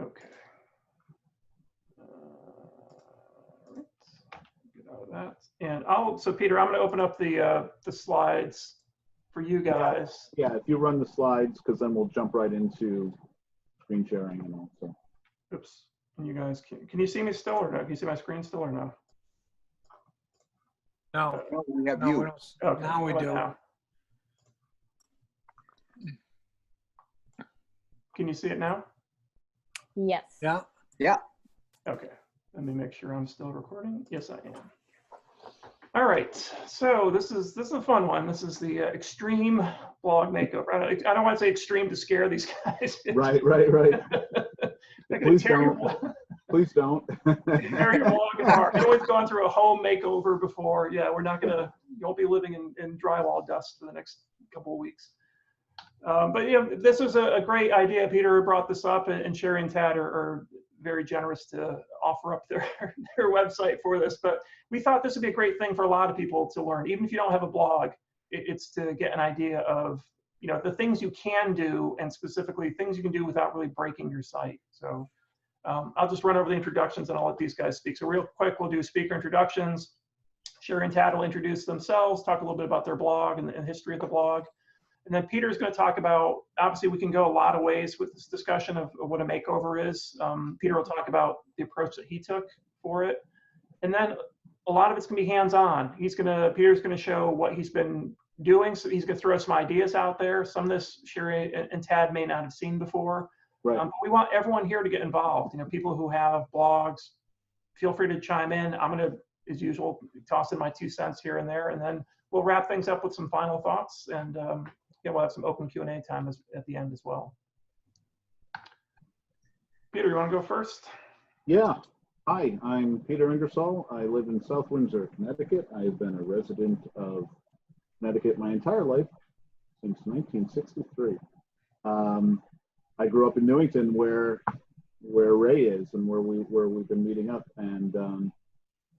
Okay. Get out of that. And so Peter, I'm going to open up the slides for you guys. Yeah, if you run the slides, because then we'll jump right into screen sharing and all. So. Oops. And you guys, can you see me still or no? Can you see my screen still or no? No, We have no, you. we don't. Okay. Now we do. Now? Can you see it now? Yes. Yeah. Yeah. Okay. Let me make sure I'm still recording. Yes, I am. All right. So this is a fun one. This is the extreme blog makeover. I don't want to say extreme to scare these guys. Right. Please don't. Tear your blog apart. You've always gone through a home makeover before. Yeah, we're not gonna. You won't be living in drywall dust for the next couple of weeks. But yeah, this was a great idea. Peter brought this up, and Sherry and Tad are very generous to offer up their website for this. But we thought this would be a great thing for a lot of people to learn, even if you don't have a blog. It's to get an idea of the things you can do, and specifically things you can do without really breaking your site. So I'll just run over the introductions and I'll let these guys speak. So real quick, we'll do speaker introductions. Sherry and Tad will introduce themselves, talk a little bit about their blog and the history of the blog. And then Peter's going to talk about, obviously we can go a lot of ways with this discussion of what a makeover is. Peter will talk about the approach that he took for it. And then a lot of it's going to be hands-on. Peter's going to show what he's been doing. So he's going to throw some ideas out there. Some of this Sherry and Tad may not have seen before. Right. But we want everyone here to get involved. People who have blogs, feel free to chime in. I'm going to, as usual, toss in my 2 cents here and there. And then we'll wrap things up with some final thoughts. And yeah, we'll have some open Q&A time at the end as well. Peter, you want to go first? Yeah. Hi, I'm Peter Ingersoll. I live in South Windsor, Connecticut. I've been a resident of Connecticut my entire life since 1963. I grew up in Newington, where Ray is and where we've been meeting up. And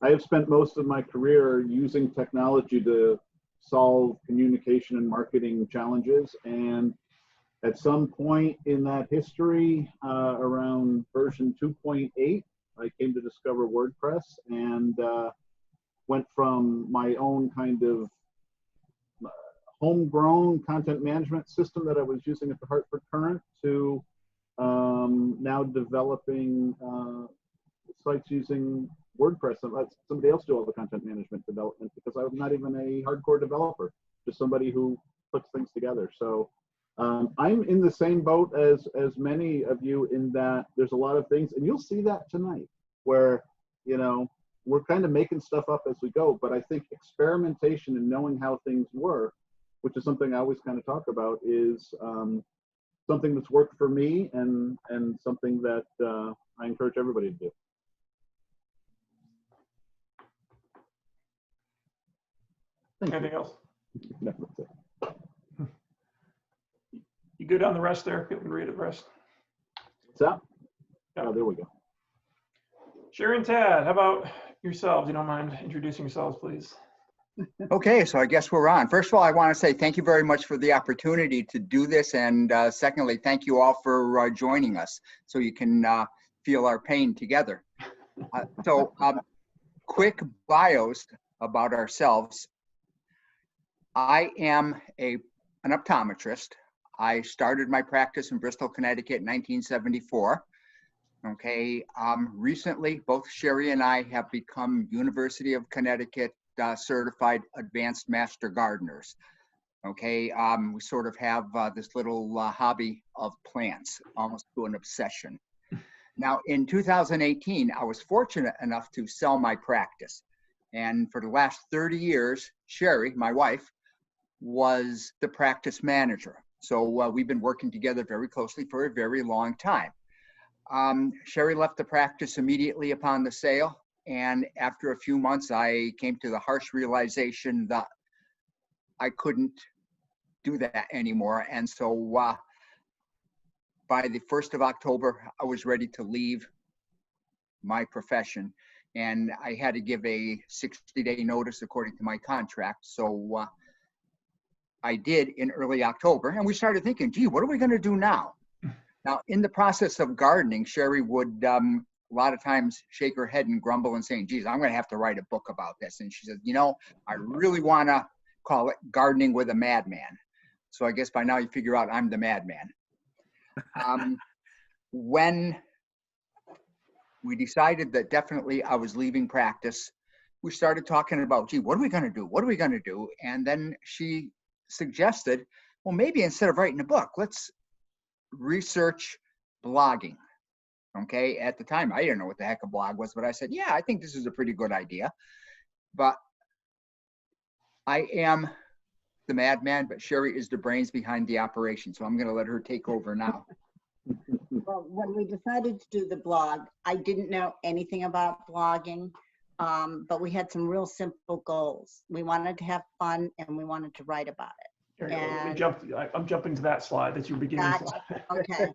I have spent most of my career using technology to solve communication and marketing challenges. And at some point in that history, around version 2.8, I came to discover WordPress and went from my own kind of homegrown content management system that I was using at the Hartford Current to now developing sites using WordPress and let somebody else do all the content management development, because I'm not even a hardcore developer, just somebody who puts things together. So I'm in the same boat as many of you in that there's a lot of things, and you'll see that tonight, where we're kind of making stuff up as we go. But I think experimentation and knowing how things work, which is something I always kind of talk about, is something that's worked for me and something that I encourage everybody to do. Anything else? No, that's it. You good on the rest there? People can read it the rest. What's that? Yeah. Oh, there we go. Sherry and Tad, how about yourselves? You don't mind introducing yourselves, please? Okay, so I guess we're on. First of all, I want to say thank you very much for the opportunity to do this. And secondly, thank you all for joining us so you can feel our pain together. Quick bios about ourselves. I am an optometrist. I started my practice in Bristol, Connecticut in 1974. Okay, recently, both Sherry and I have become University of Connecticut certified advanced master gardeners. Okay, we sort of have this little hobby of plants, almost to an obsession. Now, in 2018, I was fortunate enough to sell my practice. And for the last 30 years, Sherry, my wife, was the practice manager. So we've been working together very closely for a very long time. Sherry left the practice immediately upon the sale. And after a few months, I came to the harsh realization that I couldn't do that anymore. And so by the 1st of October, I was ready to leave my profession. And I had to give a 60-day notice according to my contract. So I did in early October, and we started thinking, gee, what are we going to do now? Now, in the process of gardening, Sherry would a lot of times shake her head and grumble and saying, geez, I'm going to have to write a book about this. And she said, you know, I really want to call it Gardening with a Madman. So I guess by now you figure out I'm the madman. When we decided that definitely I was leaving practice, we started talking about, gee, what are we going to do? What are we going to do? And then she suggested, well, maybe instead of writing a book, let's research blogging. Okay. At the time, I didn't know what the heck a blog was, but I said, yeah, I think this is a pretty good idea. But I am the madman, but Sherry is the brains behind the operation. So I'm going to let her take over now. Well, when we decided to do the blog, I didn't know anything about blogging, but we had some real simple goals. We wanted to have fun and we wanted to write about it. Here you go. Let me jump. I'm jumping to that slide. That's your beginning Gotcha. slide. Okay.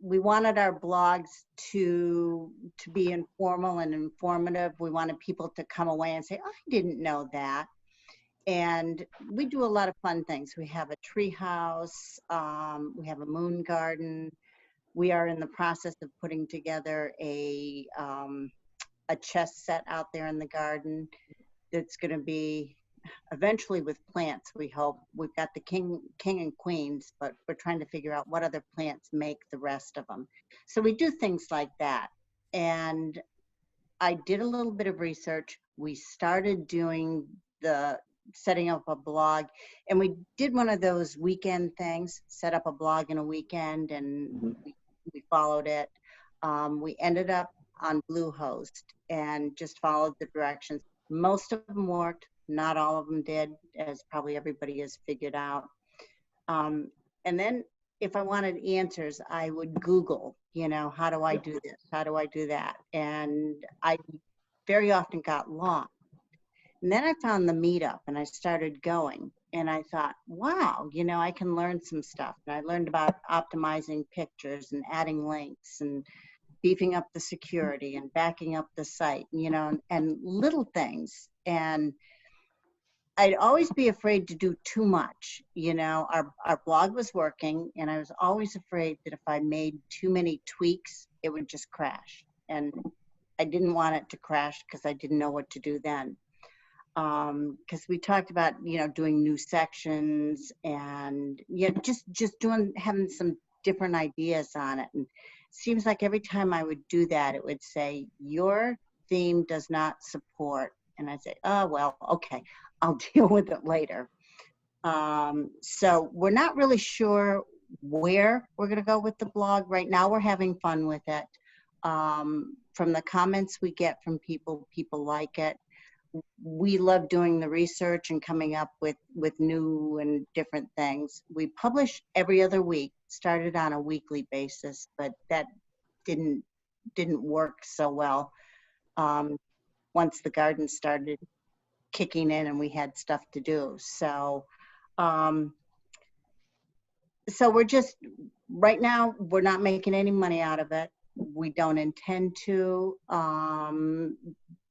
We wanted our blogs to be informal and informative. We wanted people to come away and say, oh, I didn't know that. And we do a lot of fun things. We have a tree house. We have a moon garden. We are in the process of putting together a chess set out there in the garden that's going to be eventually with plants, we hope. We've got the king and queens, but we're trying to figure out what other plants make the rest of them. So we do things like that. And I did a little bit of research. We started doing setting up a blog, and we did one of those weekend things, set up a blog in a weekend, and we followed it. We ended up on Bluehost and just followed the directions. Most of them worked. Not all of them did, as probably everybody has figured out. And then if I wanted answers, I would Google, you know, how do I do this? How do I do that? And I very often got lost. And then I found the Meetup and I started going. And I thought, wow, you know, I can learn some stuff. And I learned about optimizing pictures and adding links and beefing up the security and backing up the site, you know, and little things. And I'd always be afraid to do too much. You know, our blog was working, and I was always afraid that if I made too many tweaks, it would just crash. And I didn't want it to crash because I didn't know what to do then. Because we talked about, you know, doing new sections and just having some different ideas on it. And it seems like every time I would do that, it would say, your theme does not support. And I'd say, oh, well, okay, I'll deal with it later. So we're not really sure where we're going to go with the blog. Right now, we're having fun with it. From the comments we get from people like it. We love doing the research and coming up with new and different things. We publish every other week, started on a weekly basis, but that didn't work so well. Once the garden started kicking in and we had stuff to do. So, so we're just, right now, we're not making any money out of it. We don't intend to,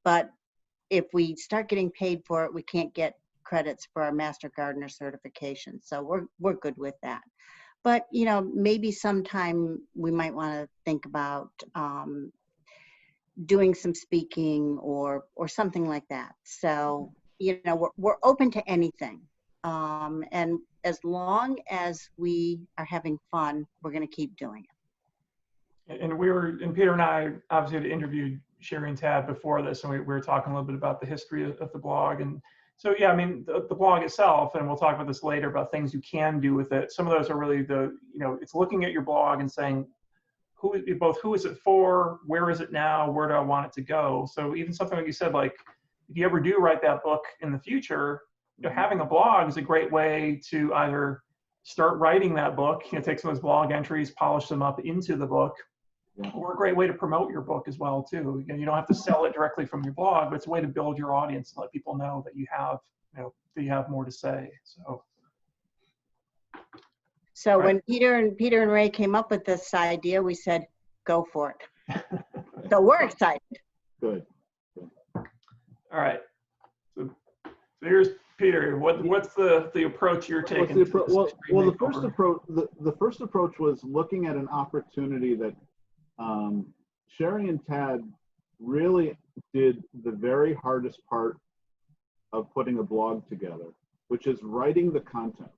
but if we start getting paid for it, we can't get credits for our Master Gardener certification. So we're good with that. But, you know, maybe sometime we might want to think about doing some speaking or something like that. So, you know, we're open to anything. And as long as we are having fun, we're going to keep doing it. And Peter and I obviously had interviewed Sherry and Tad before this, and we were talking a little bit about the history of the blog. And so, yeah, I mean, the blog itself, and we'll talk about this later about things you can do with it. Some of those are really it's looking at your blog and saying, who is it for, where is it now, where do I want it to go? So even something like you said, like if you ever do write that book in the future, you know, having a blog is a great way to either start writing that book, you know, take some of those blog entries, polish them up into the book, or a great way to promote your book as well too. You don't have to sell it directly from your blog, but it's a way to build your audience and let people know that you have more to say. So when Peter and Ray came up with this idea, we said, go for it. So we're excited. Good. All right. So here's Peter, what's the approach you're taking? What's the to this well, extreme makeover? the first approach was looking at an opportunity that Sherry and Tad really did the very hardest part of putting a blog together, which is writing the content,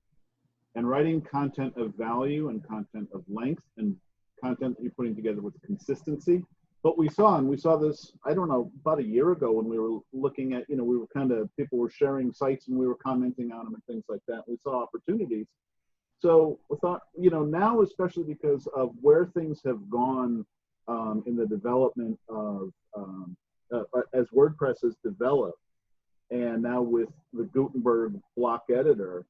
and writing content of value and content of length and content that you're putting together with consistency. But we saw this, I don't know, about a year ago when we were looking at, we were people were sharing sites and we were commenting on them and things like that. We saw opportunities. So we thought, now, especially because of where things have gone in the development of, as WordPress has developed, and now with the Gutenberg block editor,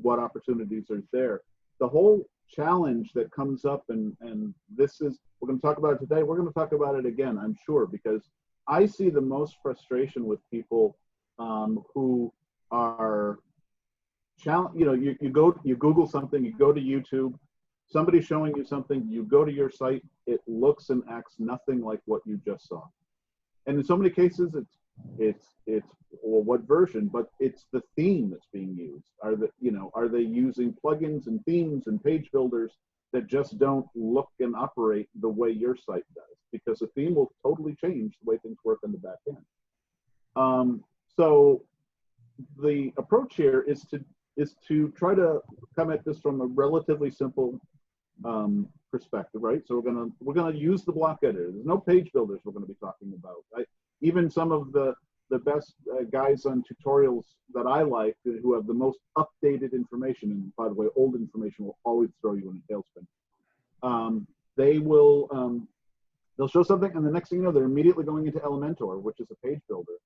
what opportunities are there? The whole challenge that comes up, and this is, we're going to talk about it today, we're going to talk about it again, I'm sure, because I see the most frustration with people who are, you Google something, you go to YouTube, somebody's showing you something, you go to your site, it looks and acts nothing like what you just saw. And in so many cases, it's well, what version, but it's the theme that's being used. Are they using plugins and themes and page builders that just don't look and operate the way your site does? Because the theme will totally change the way things work on the back end. So the approach here is to try to come at this from a relatively simple perspective, right? So we're gonna use the block editor. There's no page builders we're gonna be talking about. Even some of the best guys on tutorials that I like, who have the most updated information, and by the way, old information will always throw you in a tailspin. They'll show something, and the next thing you know, they're immediately going into Elementor, which is a page builder.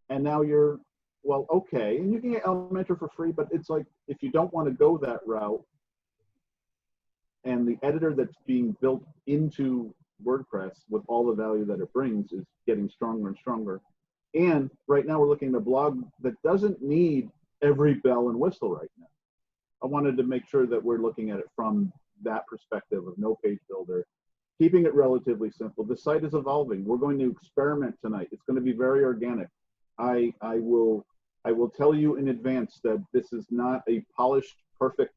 And now you're, well, okay, and you can get Elementor for free, but it's like, if you don't want to go that route, and the editor that's being built into WordPress with all the value that it brings is getting stronger and stronger. And right now we're looking at a blog that doesn't need every bell and whistle right now. I wanted to make sure that we're looking at it from that perspective of no page builder, keeping it relatively simple. The site is evolving. We're going to experiment tonight. It's going to be very organic. I will tell you in advance that this is not a polished, perfect thing.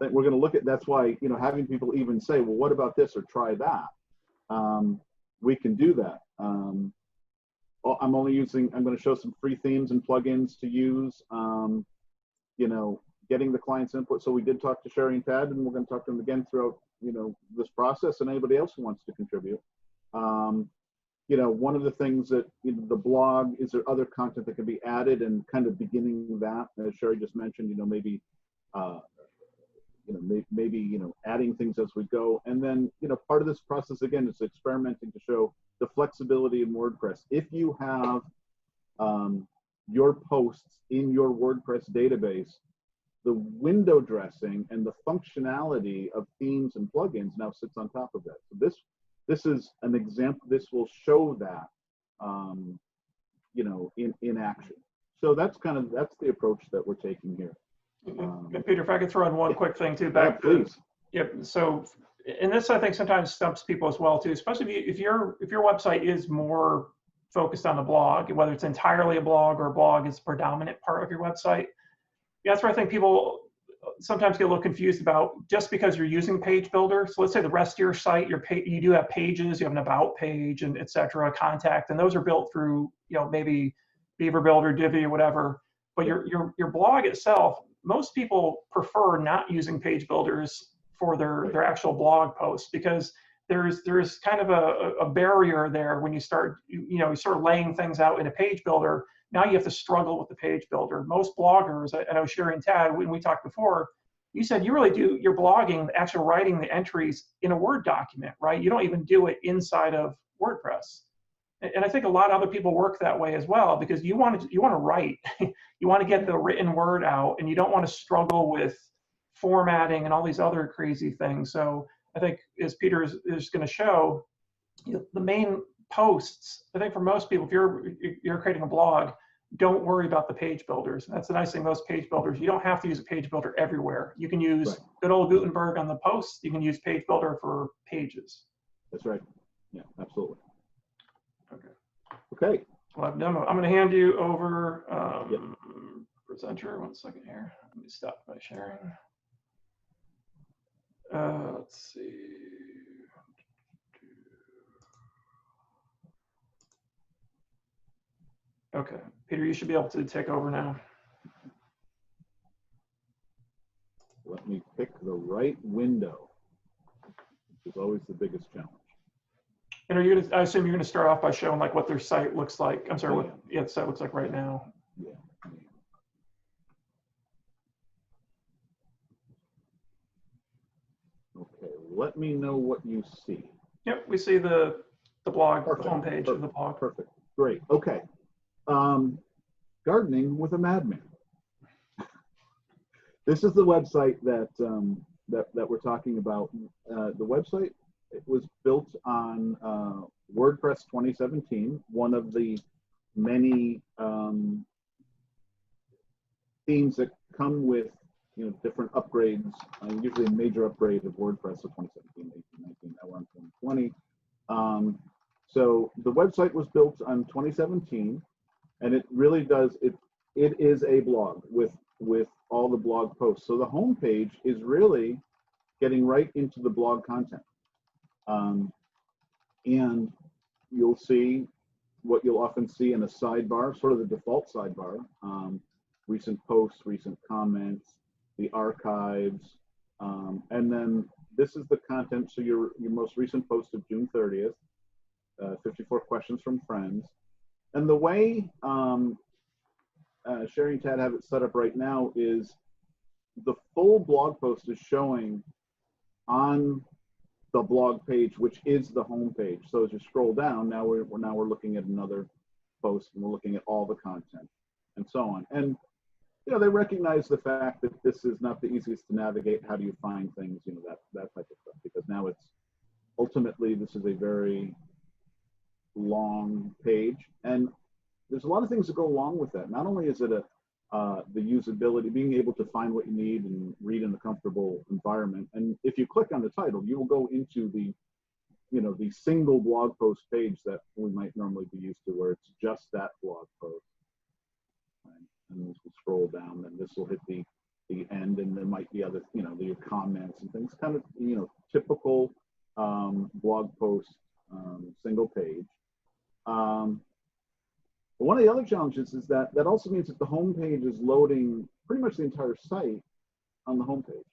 We're going to look at, that's why, having people even say, well, what about this, or try that? We can do that. I'm going to show some free themes and plugins to use, getting the client's input. So we did talk to Sherry and Tad, and we're going to talk to them again throughout, this process, and anybody else who wants to contribute. One of the things that, the blog, is there other content that can be added, and kind of beginning that, as Sherry just mentioned, maybe, adding things as we go. And then, part of this process, again, is experimenting to show the flexibility in WordPress. If you have your posts in your WordPress database, the window dressing and the functionality of themes and plugins now sits on top of that. So this is an example. This will show that, in action. So that's the approach that we're taking here. Peter, if I could throw in one quick thing too, please. Yep. So, and this I think sometimes stumps people as well too, especially if your website is more focused on the blog, whether it's entirely a blog or a blog is the predominant part of your website. Yeah, that's where I think people sometimes get a little confused about, just because you're using page builder. So let's say the rest of your site, you do have pages, you have an about page, and etc., contact, and those are built through, maybe Beaver Builder, Divi, or whatever. But your blog itself, most people prefer not using page builders for their actual blog posts, because there's kind of a barrier there when you start laying things out in a page builder. Now you have to struggle with the page builder. Most bloggers, I know Sherry and Tad, when we talked before, you said you really do your blogging, actually writing the entries in a Word document, right? You don't even do it inside of WordPress. And I think a lot of other people work that way as well, because you want to write, you want to get the written word out, and you don't want to struggle with formatting and all these other crazy things. So I think, as Peter is going to show, the main posts, I think for most people, if you're creating a blog, don't worry about the page builders. That's the nice thing, most page builders, you don't have to use a page builder everywhere. You can use good old Gutenberg on the posts. You can use page builder for pages. That's right. Yeah, absolutely. Okay. Okay. We'll have demo. I'm going to hand you over Yep. presenter. 1 second here. Let me stop my sharing. Let's see. Okay, Peter, you should be able to take over now. Let me pick the right window, which is always the biggest challenge. And are you gonna, I assume you're gonna start off by showing like what their site looks like. I'm sorry, Yeah. what the site looks like right now. Yeah. Okay, let me know what you see. Yep, we see the blog, Perfect. the homepage of the blog. Perfect. Great. Okay. Gardening with a Madman. This is the website that that we're talking about. The website, it was built on WordPress 2017, one of the many themes that come with different upgrades. Usually a major upgrade of WordPress, so 2017, 18, 19, now we're on 2020. So the website was built on 2017, and it really does it is a blog with all the blog posts. So the homepage is really getting right into the blog content, and you'll see what you'll often see in a sidebar, sort of the default sidebar, recent posts, recent comments, the archives, and then this is the content. So your most recent post of June 30th, 54 questions from friends. And the way Sherry and Tad have it set up right now is the full blog post is showing on the blog page, which is the home page. So as you scroll down, now we're looking at another post, and we're looking at all the content and so on. And they recognize the fact that this is not the easiest to navigate. How do you find things, that type of stuff, because now it's ultimately, this is a very long page, and there's a lot of things that go along with that. Not only is it the usability, being able to find what you need and read in a comfortable environment, and if you click on the title, you will go into the the single blog post page that we might normally be used to, where it's just that blog post. Right? And as we scroll down, then this will hit the end, and there might be other your comments and things, kind of typical blog post single page. One of the other challenges is that also means that the home page is loading pretty much the entire site on the home page.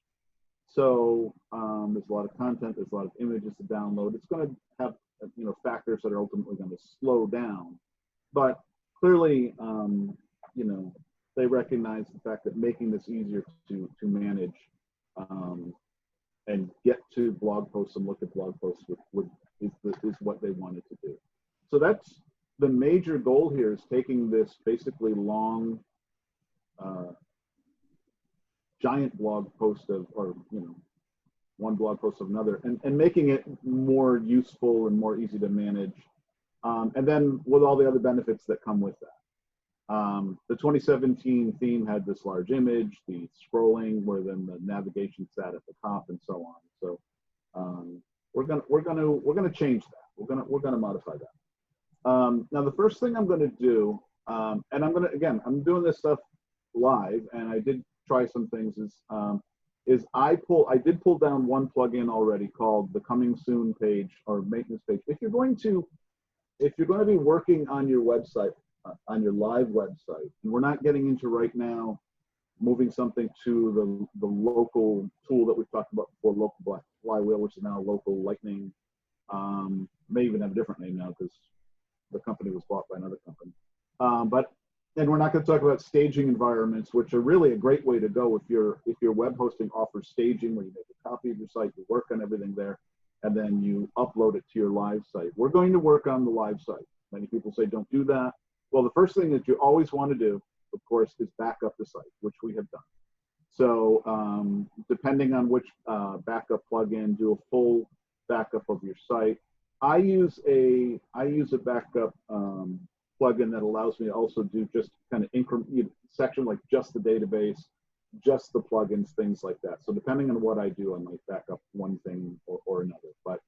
So there's a lot of content, there's a lot of images to download. It's going to have factors that are ultimately going to slow down, but clearly they recognize the fact that making this easier to manage and get to blog posts and look at blog posts is what they wanted to do. So that's the major goal here, is taking this basically long, giant blog post or one blog post of another, and making it more useful and more easy to manage, and then with all the other benefits that come with that. The 2017 theme had this large image, the scrolling, where then the navigation sat at the top, and so on. So we're gonna change that. We're gonna modify that. Now the first thing I'm going to do, and I'm doing this stuff live, and I did try some things, is I did pull down one plugin already called the coming soon page or maintenance page. If you're going to be working on your website, on your live website, and we're not getting into right now moving something to the local tool that we've talked about before, local flywheel, which is now local lightning, may even have a different name now because the company was bought by another company. And we're not going to talk about staging environments, which are really a great way to go if your web hosting offers staging, where you make a copy of your site, you work on everything there, and then you upload it to your live site. We're going to work on the live site. Many people say don't do that. Well, the first thing that you always want to do, of course, is back up the site, which we have done. So depending on which backup plugin, do a full backup of your site. I use a backup plugin that allows me to also do just kind of section, like just the database, just the plugins, things like that. So depending on what I do, I might back up one thing or another. But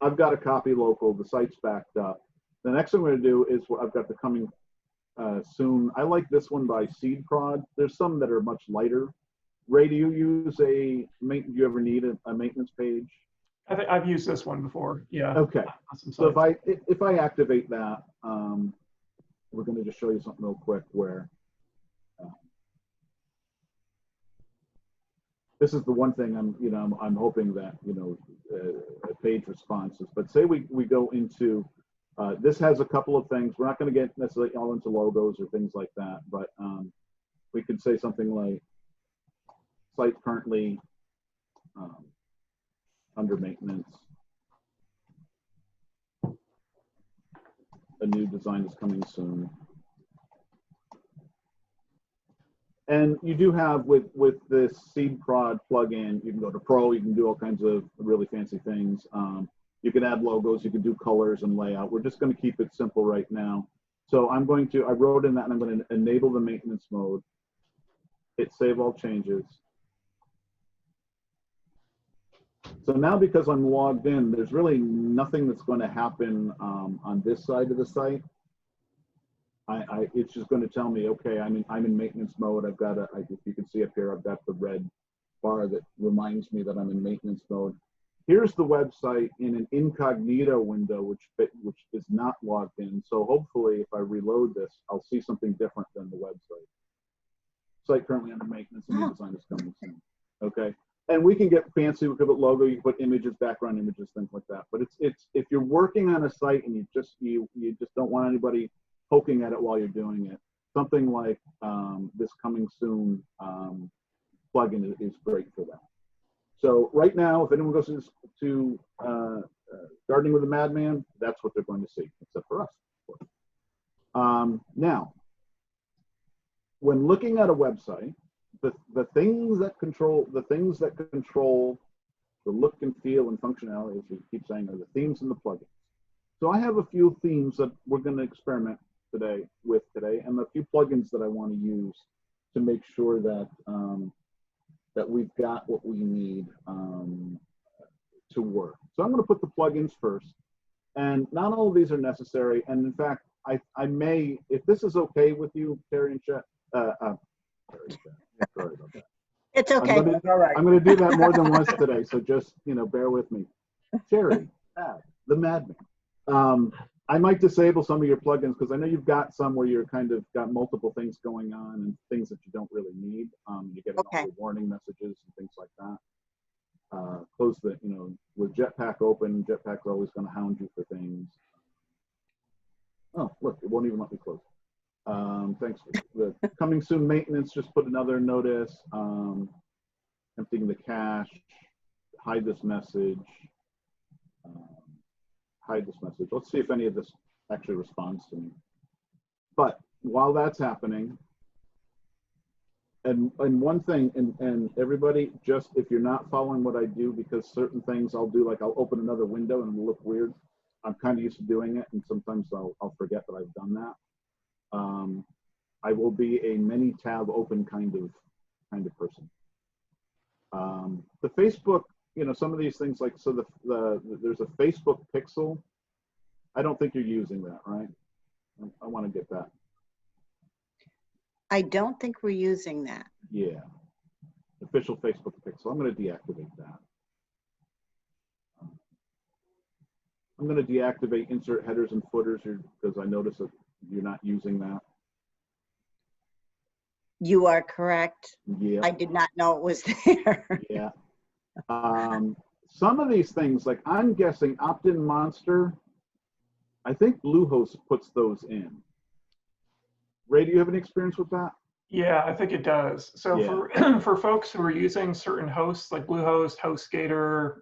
I've got a copy local, the site's backed up, The next thing we're going to do is I've got the coming soon. I like this one by Seed Prod. There's some that are much lighter. Ray, do you use do you ever need a maintenance page? I think I've used this one before. Yeah. Okay. Awesome. So if I activate that, we're going to just show you something real quick where this is the one thing I'm hoping that a page responses. But say we go into this has a couple of things. We're not going to get necessarily all into logos or things like that, but we could say something like site currently under maintenance. A new design is coming soon. And you do have with this Seed Prod plugin, you can go to Pro, you can do all kinds of really fancy things. You can add logos, you can do colors and layout. We're just going to keep it simple right now. So I wrote in that and I'm going to enable the maintenance mode, hit save all changes. So now because I'm logged in, there's really nothing that's going to happen on this side of the site. It's just going to tell me, okay, I'm in maintenance mode. I've got if you can see up here, I've got the red bar that reminds me that I'm in maintenance mode. Here's the website in an incognito window, which is not logged in. So hopefully, if I reload this, I'll see something different than the website. Site currently under maintenance, and new design is coming soon. Okay, and we can get fancy. We can put logo, you can put images, background images, things like that. But it's if you're working on a site and you just don't want anybody poking at it while you're doing it, something like this coming soon plugin is great for that. So right now, if anyone goes to Gardening with a Madman, that's what they're going to see, except for us. Now, when looking at a website, the things that control the look and feel and functionality, as we keep saying, are the themes and the plugins. So I have a few themes that we're going to experiment today, and a few plugins that I want to use to make sure that that we've got what we need to work. So I'm going to put the plugins first, and not all of these are necessary. And in fact, I may, if this is okay with you, Terry and Chet, sorry about that. It's okay. I'm going to do that more than once today, so just bear with me. Terry, the Madman. I might disable some of your plugins because I know you've got some where you're kind of got multiple things going on and things that you don't really need. You get all the warning messages and things like that. Close the, with Jetpack open, Jetpack's always going to hound you for things. Oh, look, it won't even let me close. Thanks. The coming soon maintenance, just put another notice. Emptying the cache, hide this message. Hide this message. Let's see if any of this actually responds to me. But while that's happening, and one thing, and everybody, just if you're not following what I do, because certain things I'll do, like I'll open another window and it'll look weird. I'm kind of used to doing it, and sometimes I'll forget that I've done that. I will be a many tab open kind of person. The Facebook, some of these things, like, so there's a Facebook pixel. I don't think you're using that, right? I want to get that. I don't think we're using that. Yeah. Official Facebook pixel. I'm going to deactivate that. I'm going to deactivate insert headers and footers because I notice that you're not using that. You are correct. Yeah. I did not know it was there. Yeah. Some of these things, like I'm guessing opt-in monster, I think Bluehost puts those in. Ray, do you have any experience with that? Yeah, I think it does. So for folks who are using certain hosts like Bluehost, HostGator,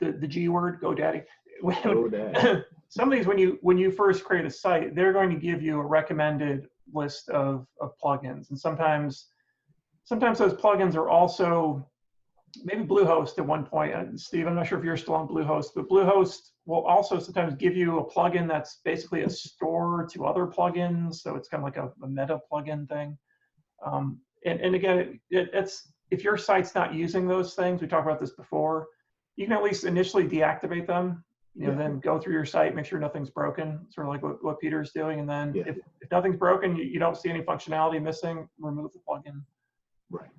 the G word, GoDaddy. Some of these, when you first create a site, they're going to give you a recommended list of plugins, and sometimes those plugins are also maybe Bluehost at one point. Steve, I'm not sure if you're still on Bluehost, but Bluehost will also sometimes give you a plugin that's basically a store to other plugins, so it's kind of like a meta plugin thing. And again, it's if your site's not using those things, we talked about this before, you can at least initially deactivate them. then go through your site, make sure nothing's broken, sort of like what Peter's doing. And then Yeah. if nothing's broken, you don't see any functionality missing, remove the plugin. Right.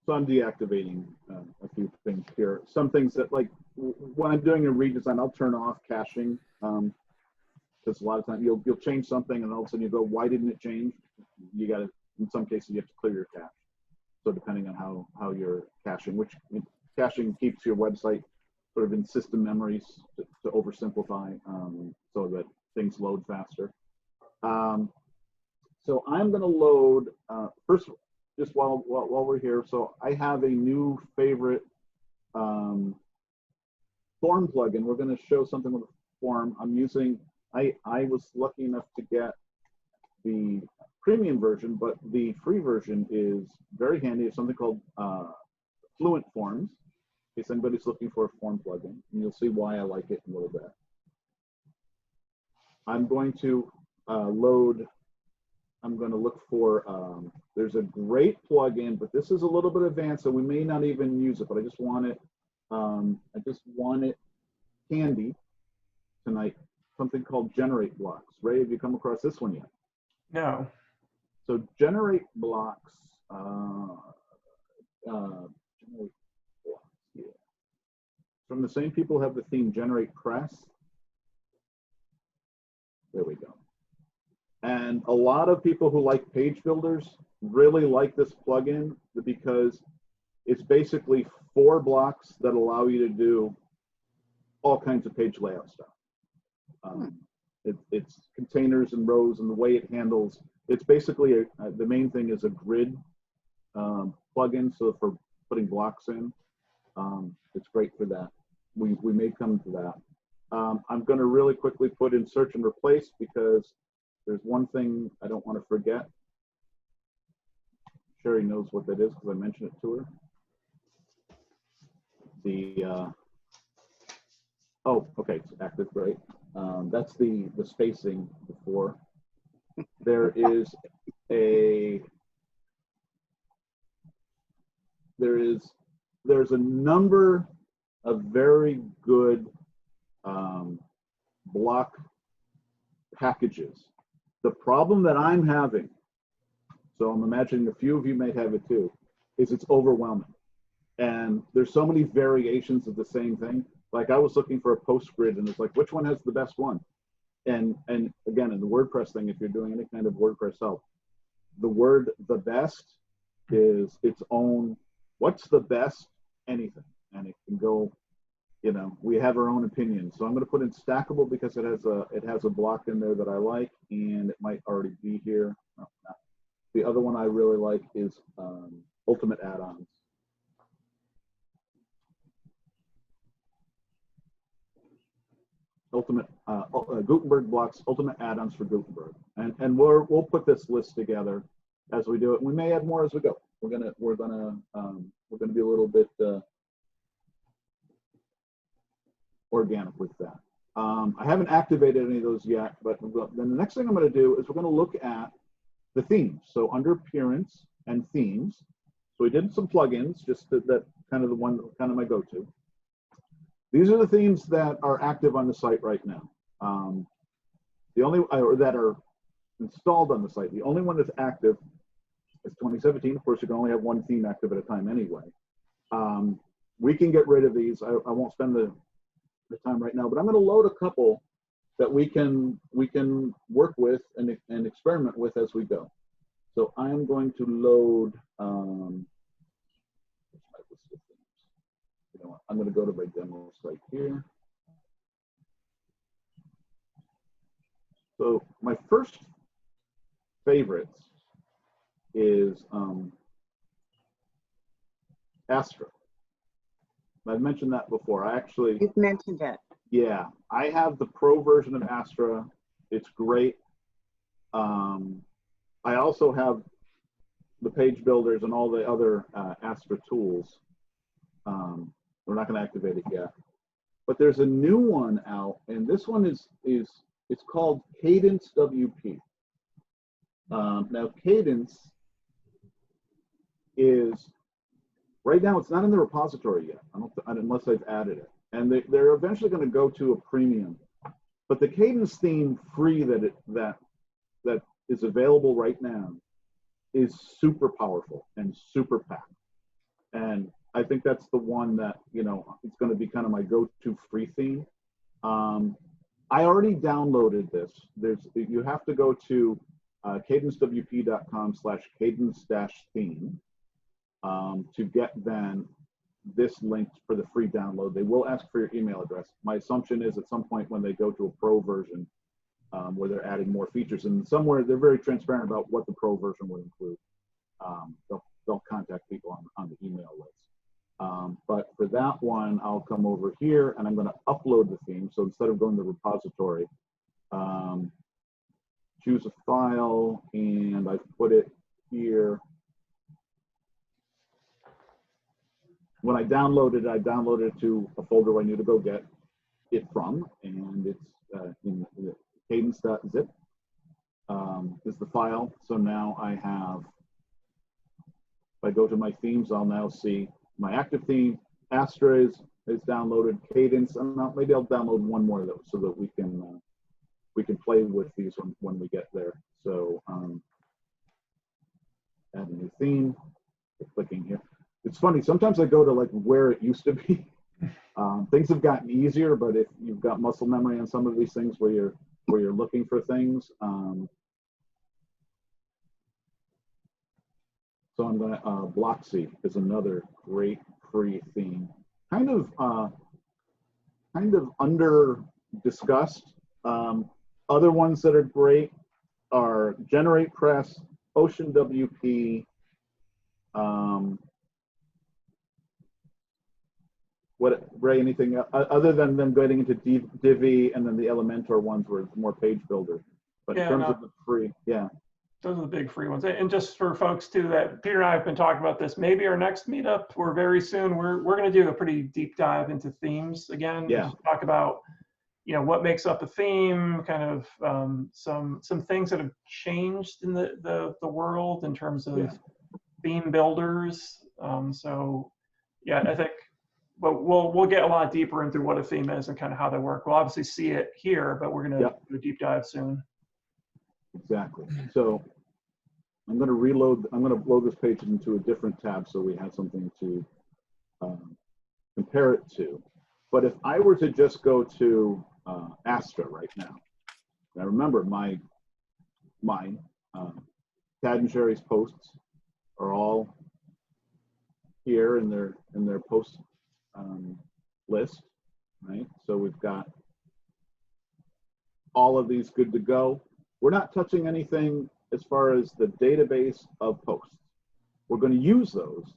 So I'm deactivating a few things here. Some things that, like, when I'm doing a redesign, I'll turn off caching, because a lot of times you'll change something and all of a sudden you go, why didn't it change? You got to, in some cases, you have to clear your cache. So depending on how you're caching, which caching keeps your website sort of in system memories to oversimplify, so that things load faster. So I'm going to load first, just while we're here. So I have a new favorite form plugin. We're going to show something with a form I'm using. I was lucky enough to get the premium version, but the free version is very handy. It's something called Fluent Forms, in case anybody's looking for a form plugin, and you'll see why I like it in a little bit. I'm going to I'm going to look for, there's a great plugin, but this is a little bit advanced, so we may not even use it, but I just want it handy tonight. Something called Generate Blocks. Ray, have you come across this one yet? No. So Generate Blocks, yeah. From the same people who have the theme Generate Press. There we go. And a lot of people who like page builders really like this plugin because it's basically 4 blocks that allow you to do all kinds of page layout stuff. It's containers and rows, and the way it handles, it's basically the main thing is a grid plugin. So for putting blocks in, it's great for that. We may come to that. I'm going to really quickly put in search and replace because there's one thing I don't want to forget. Sherry knows what that is because I mentioned it to her. Oh, okay, it's active, great. That's the spacing before. There's a number of very good block packages. The problem that I'm having, so I'm imagining a few of you might have it too, is it's overwhelming. And there's so many variations of the same thing. Like I was looking for a post grid and it's like, which one has the best one? And again, in the WordPress thing, if you're doing any kind of WordPress help, the word the best is its own, what's the best anything? And it can go, we have our own opinions. So I'm going to put in stackable because it has a block in there that I like, and it might already be here. No, not. The other one I really like is ultimate add-ons. Gutenberg blocks, ultimate add-ons for Gutenberg, and we'll put this list together as we do it. We may add more as we go. We're gonna be a little bit organic with that. I haven't activated any of those yet, but then the next thing I'm going to do is we're going to look at the themes. So under appearance and themes, so we did some plugins, just that kind of my go-to. These are the themes that are active on the site right now. The only, or that are installed on the site. The only one that's active is 2017. Of course, you can only have one theme active at a time anyway. We can get rid of these. I won't spend the time right now, but I'm going to load a couple that we can work with and experiment with as we go. So I'm going to load. I'm going to go to my demo site here. So my first favorites is Astra. I've mentioned that before. You've mentioned it. Yeah, I have the pro version of Astra. It's great. I also have the page builders and all the other Astra tools. We're not going to activate it yet, but there's a new one out, and this one is it's called Cadence WP. Now Cadence is right now it's not in the repository yet. Unless I've added it. and they're eventually going to go to a premium. But the Cadence theme free that is available right now is super powerful and super packed. And I think that's the one that, you know, it's going to be kind of my go-to free theme. I already downloaded this. You have to go to cadencewp.com/cadence-theme to get then this link for the free download. They will ask for your email address. My assumption is at some point when they go to a pro version where they're adding more features, and somewhere they're very transparent about what the pro version will include. They'll contact people on the email list. But for that one, I'll come over here and I'm going to upload the theme. So instead of going to the repository, choose a file, and I've put it here. When I downloaded it to a folder I knew to go get it from, and it's in cadence.zip is the file. So now I have, if I go to my themes, I'll now see my active theme, Astra is downloaded, Cadence, and maybe I'll download one more of those so that we can play with these when we get there. So add a new theme, clicking here. It's funny, sometimes I go to like where it used to be. Things have gotten easier, but if you've got muscle memory on some of these things where you're looking for things, so I'm going to, Blocksy is another great free theme. Kind of under discussed. Other ones that are great are Generate Press, Ocean WP, Ray, anything other than them getting into Divi and then the Elementor ones where it's more page builder. But in terms of the free, yeah. Those are the big free ones. And just for folks too, that Peter and I have been talking about this, maybe our next meetup or very soon, we're going to do a pretty deep dive into themes again. Yeah. Just talk about, you know, what makes up a theme, kind of some things that have changed in the world in terms of theme builders. So yeah, I think, but we'll get a lot deeper into what a theme is and kind of how they work. We'll obviously see it here, but we're going to do a deep dive soon. Exactly. So I'm going to load this page into a different tab so we have something to compare it to. But if I were to just go to Astra right now remember my Tad and Sherry's posts are all here in their post list, right? So we've got all of these good to go. We're not touching anything as far as the database of posts. We're going to use those,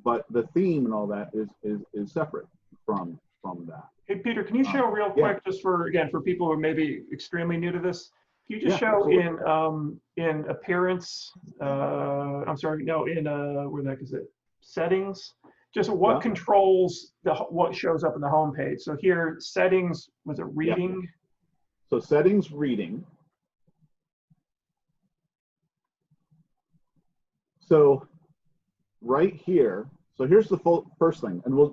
but the theme and all that is separate from that. Hey, Peter, can you show real quick, just for people who are maybe extremely new to this, can you just show in appearance, I'm sorry, no, in, where the heck is it? Settings, just what controls what shows up in the home page. So here, settings, was it reading? So settings, reading. So right here, so here's the first thing, and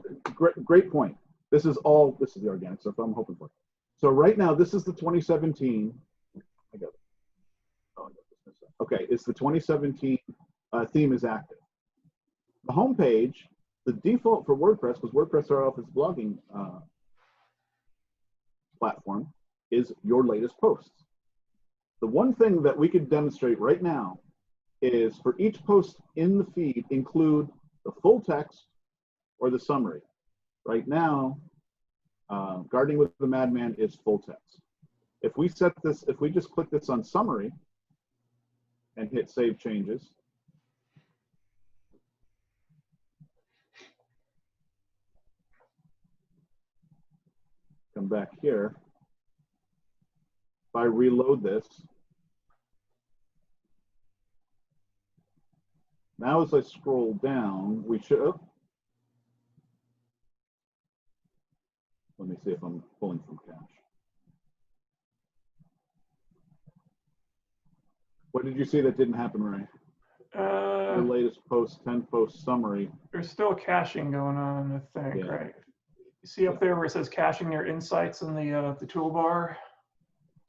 great point. This is the organic stuff I'm hoping for. So right now, this is the 2017. I got it. Oh, I got this. Okay, it's the 2017 theme is active. The home page, the default for WordPress, because WordPress started off as a blogging platform, is your latest posts. The one thing that we could demonstrate right now is for each post in the feed, include the full text or the summary. Right now, Gardening with the Madman is full text. If we just click this on summary and hit save changes, come back here. If I reload this, now as I scroll down, we should, let me see if I'm pulling from cache. What did you see that didn't happen, Ray? The latest post, 10 post summary. There's still caching going on, I think, right? see up there where it says caching your insights in the toolbar?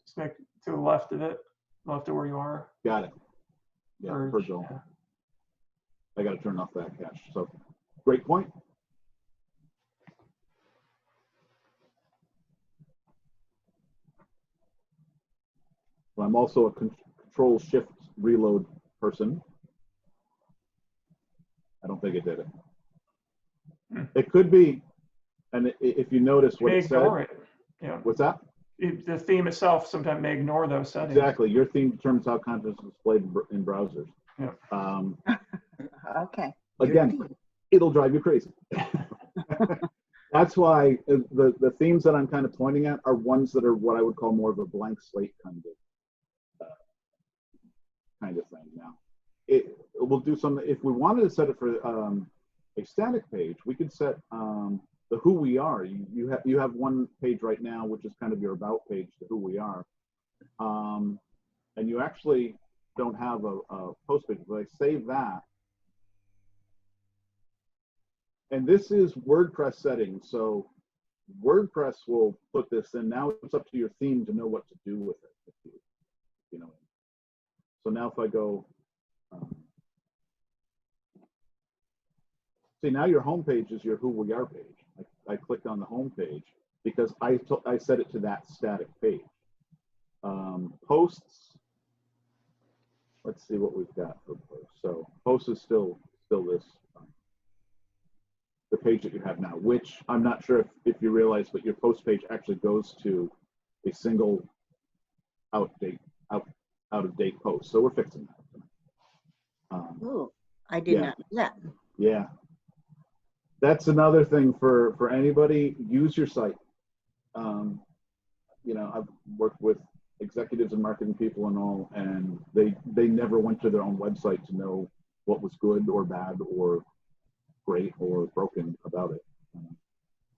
Just make to the left of it, left of where you are. Got it. Yeah, Or- per zone. yeah. I got to turn off that cache. So, great point. Well, I'm also a control shift reload person. I don't think it did it. It could be, and if you notice You what may it ignore said. it. Yeah. What's that? The theme itself sometimes may ignore those settings. Exactly. Your theme determines how content is displayed in browsers. Yeah. Okay. Again, it'll drive you crazy. That's why the themes that I'm kind of pointing at are ones that are what I would call more of a blank slate kind of thing. Now, it will do something. If we wanted to set it for a static page, we could set the who we are. You have one page right now, which is kind of your about page, the who we are, and you actually don't have a post page. But I save that. And this is WordPress settings. So WordPress will put this in. Now it's up to your theme to know what to do with it. If you know. So now if I go, see now your home page is your who we are page. I clicked on the home page because I set it to that static page. Posts. Let's see what we've got for posts. So posts is still this. The page that you have now, which I'm not sure if you realize, but your post page actually goes to a single out of date post. So we're fixing that. Ooh, I did not know that. Yeah, that's another thing for anybody. Use your site. You know, I've worked with executives and marketing people and all, and they never went to their own website to know what was good or bad or great or broken about it.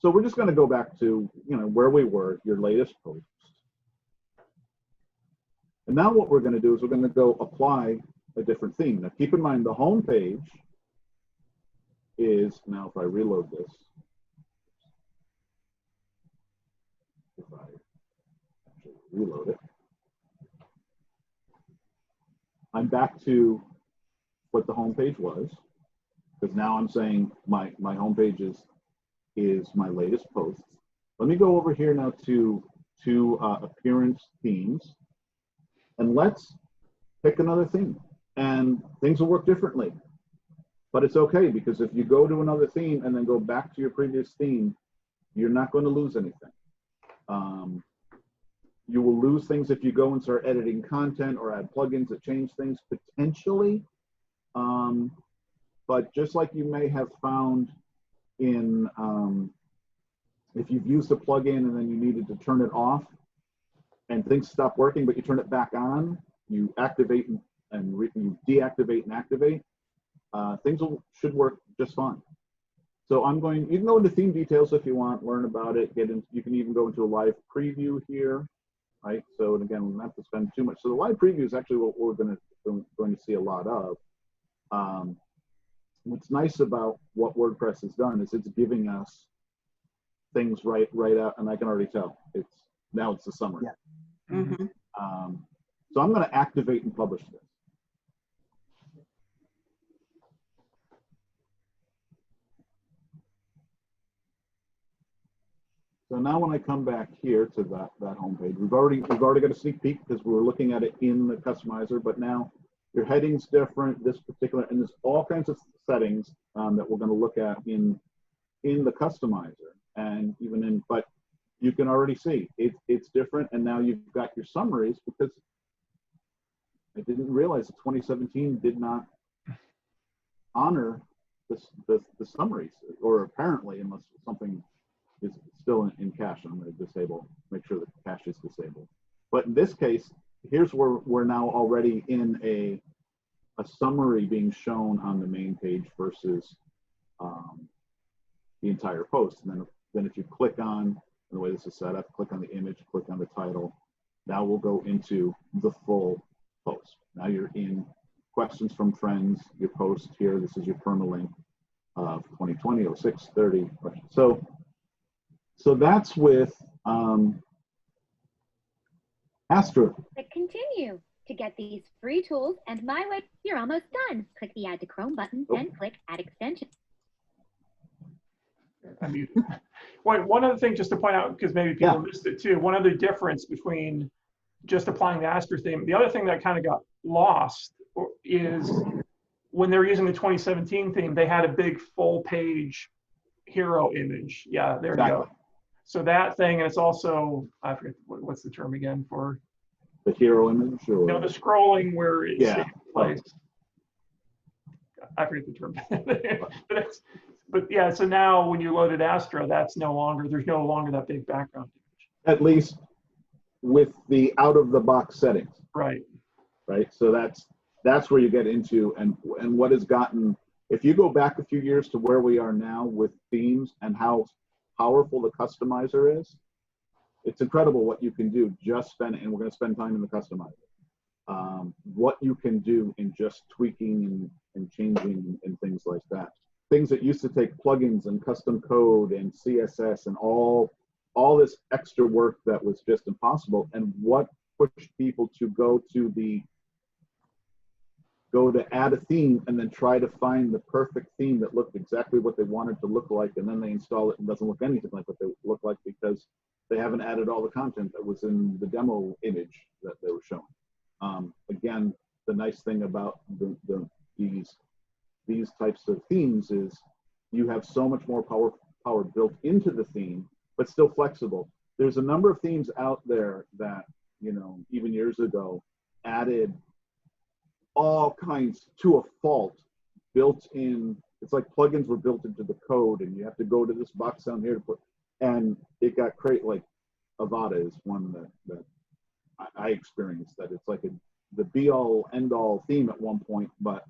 So we're just going to go back to, you know, where we were, your latest post. And now what we're going to do is we're going to go apply a different theme. Now keep in mind the home page is, now if I reload this, if I actually reload it, I'm back to what the home page was. Because now I'm saying my homepage is my latest posts. Let me go over here now to appearance themes, and let's pick another theme. And things will work differently, but it's okay because if you go to another theme and then go back to your previous theme, you're not going to lose anything. You will lose things if you go and start editing content or add plugins that change things potentially. But just like you may have found in, if you've used a plugin and then you needed to turn it off and things stop working, but you turn it back on, you activate and you deactivate and activate, things should work just fine. So you can go into theme details if you want, learn about it, you can even go into a live preview here, right? So and again, we don't have to spend too much. So the live preview is actually what we're going to see a lot of. What's nice about what WordPress has done is it's giving us things right out, and I can already tell now it's the summary. Yeah. Mm-hmm. So I'm going to activate and publish this. So now when I come back here to that homepage, we've already got a sneak peek because we were looking at it in the customizer, but now your heading's different, this particular, and there's all kinds of settings that we're going to look at in the customizer, and even but you can already see it's different, and now you've got your summaries because I didn't realize that 2017 did not honor the summaries, or apparently, unless something is still in cache. I'm going to make sure the cache is disabled. But in this case, here's where we're now already in a summary being shown on the main page versus the entire post. And then if you click on, the way this is set up, click on the image, click on the title, now we'll go into the full post. Now you're in questions from friends, your post here, this is your permalink of 2020, 06, 30. So So that's with Astra. Click continue to get these free tools and my way. You're almost done. Click the add to Chrome button, then click add extension. I mean, one other thing just to point out, because maybe people missed it too, one other difference between just applying the Astra theme, the other thing that kind of got lost is when they were using the 2017 theme, they had a big full page hero image. Yeah, there you go. So that thing, and it's also, I forget, what's the term again for? The hero image? Or? No, the scrolling where it's in place. I forget the term. But yeah, so now when you loaded Astra, there's no longer that big background image. At least with the out-of-the-box settings. Right. Right. So that's where you get into and what has gotten. If you go back a few years to where we are now with themes and how powerful the customizer is, it's incredible what you can do. And we're going to spend time in the customizer. What you can do in just tweaking and changing and things like that. Things that used to take plugins and custom code and CSS and all this extra work that was just impossible. And what pushed people to go to add a theme and then try to find the perfect theme that looked exactly what they wanted to look like, and then they install it and it doesn't look anything like what they look like because they haven't added all the content that was in the demo image that they were showing. Again, the nice thing about these types of themes is you have so much more power built into the theme, but still flexible. There's a number of themes out there that, even years ago, added all kinds to a fault built in. It's like plugins were built into the code and you have to go to this box down here to put, and it got great. Like Avada is one that I experienced, that it's like the be all end all theme at one point, but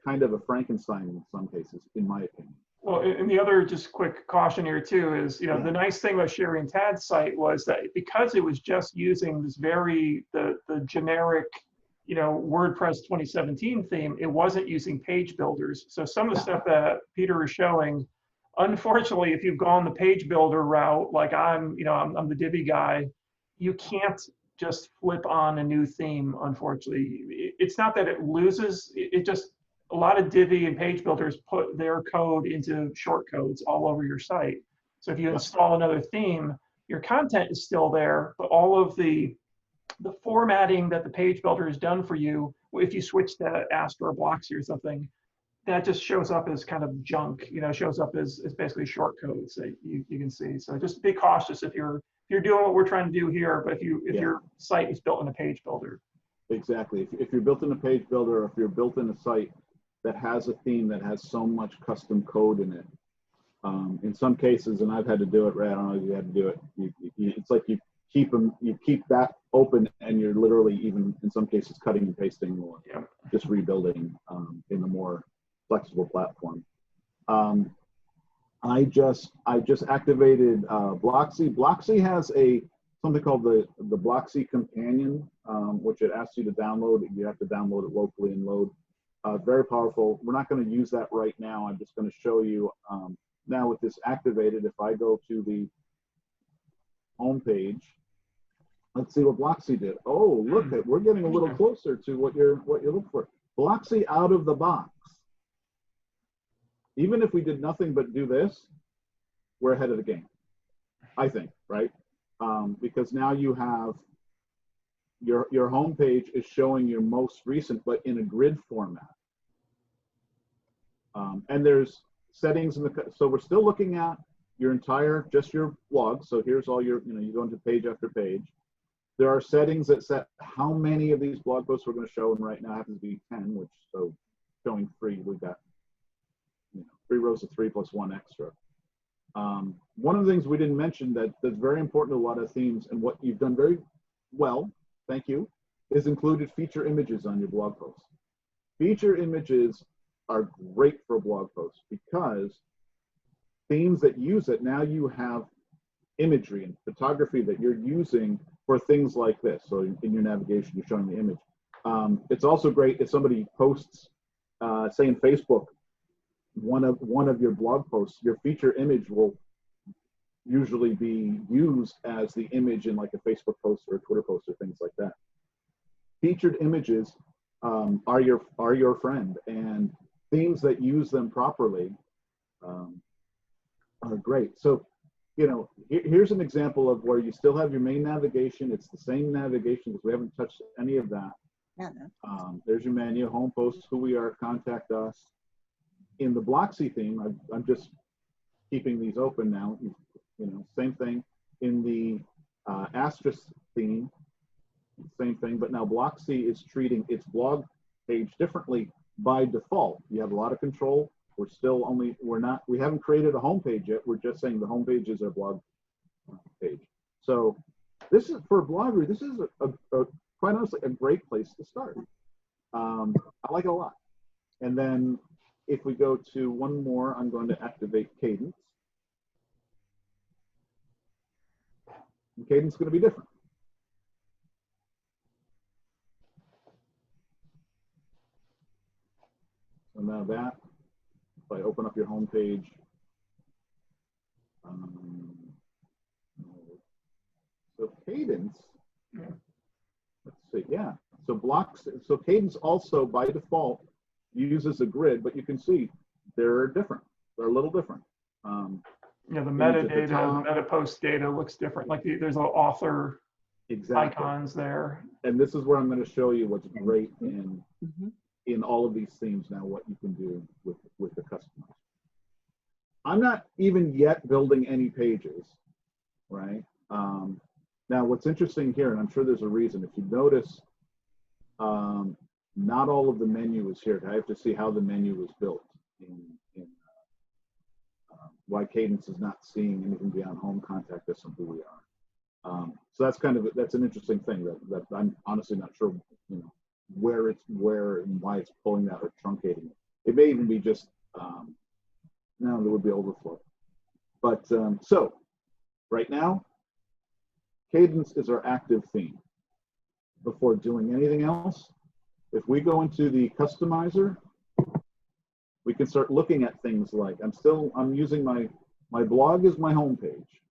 kind of a Frankenstein in some cases, in my opinion. Well, and the other just quick caution here too is, the nice thing about Sherry and Tad's site was that because it was just using this the generic, WordPress 2017 theme, it wasn't using page builders. So some of the stuff that Peter is showing, unfortunately, if you've gone the page builder route, like I'm the Divi guy, you can't just flip on a new theme, unfortunately. It's not that it loses, it just, a lot of Divi and page builders put their code into shortcodes all over your site. So if you install another theme, your content is still there, but all of the formatting that the page builder has done for you, if you switch to Astra or Bloxy or something, that just shows up as kind of junk, shows up as basically shortcodes that you can see. So just be cautious if you're doing what we're trying to do here, but if your site is built in a page builder. Exactly. If you're built in a page builder, or if you're built in a site that has a theme that has so much custom code in it, in some cases, and I've had to do it, Ray, I don't know if you had to do it, it's like you keep that open and you're literally even in some cases cutting and pasting or just rebuilding in a more flexible platform. I just activated Bloxy. Bloxy has something called the Bloxy Companion, which it asks you to download. You have to download it locally and load. Very powerful. We're not going to use that right now. I'm just going to show you now with this activated. If I go to the home page, let's see what Bloxy did. Oh, look, we're getting a little closer to what you're looking for. Bloxy out of the box. Even if we did nothing but do this, we're ahead of the game, I think, right? Because now you have your home page is showing your most recent, but in a grid format. And there's settings so we're still looking at your just your blog. So here's all your, you go into page after page. There are settings that set how many of these blog posts we're going to show, and right now happens to be 10, which so showing 3, we've got 3 rows of 3 plus 1 extra. One of the things we didn't mention that's very important to a lot of themes, and what you've done very well, thank you, is included feature images on your blog posts. Feature images are great for a blog post because themes that use it, now you have imagery and photography that you're using for things like this. So in your navigation, you're showing the image. It's also great if somebody posts, say in Facebook, one of your blog posts, your feature image will usually be used as the image in like a Facebook post or a Twitter post or things like that. Featured images are your friend, and themes that use them properly are great. So, you know, here's an example of where you still have your main navigation. It's the same navigation because we haven't touched any of that. There's your menu, home, posts, who we are, contact us. In the Blocksy theme, I'm just keeping these open now. You know, same thing. In the Asterisk theme, same thing. But now Blocksy is treating its blog page differently by default. You have a lot of control. We haven't created a home page yet. We're just saying the home page is our blog page. So this is, for a blogger, this is quite honestly a great place to start. I like it a lot. And then if we go to one more, I'm going to activate Cadence. And Cadence is going to be different. So now that, if I open up your home page, so Cadence, let's see, yeah. So Cadence also by default uses a grid, but you can see they're different. They're a little different. Yeah, the metadata, the meta post data looks different. Like there's little author icons there. And this is where I'm going to show you what's great in all of these themes now, what you can do with the customers. I'm not even yet building any pages, right? Now, what's interesting here, and I'm sure there's a reason, if you notice, not all of the menu is here. I have to see how the menu was built in why Cadence is not seeing anything beyond home, contact us, and who we are. So that's an interesting thing that I'm honestly not sure, you know, where and why it's pulling that or truncating it. It may even be just no, there would be overflow. But so right now, Cadence is our active theme. Before doing anything else, if we go into the customizer, we can start looking at things like, I'm using my blog as my home page.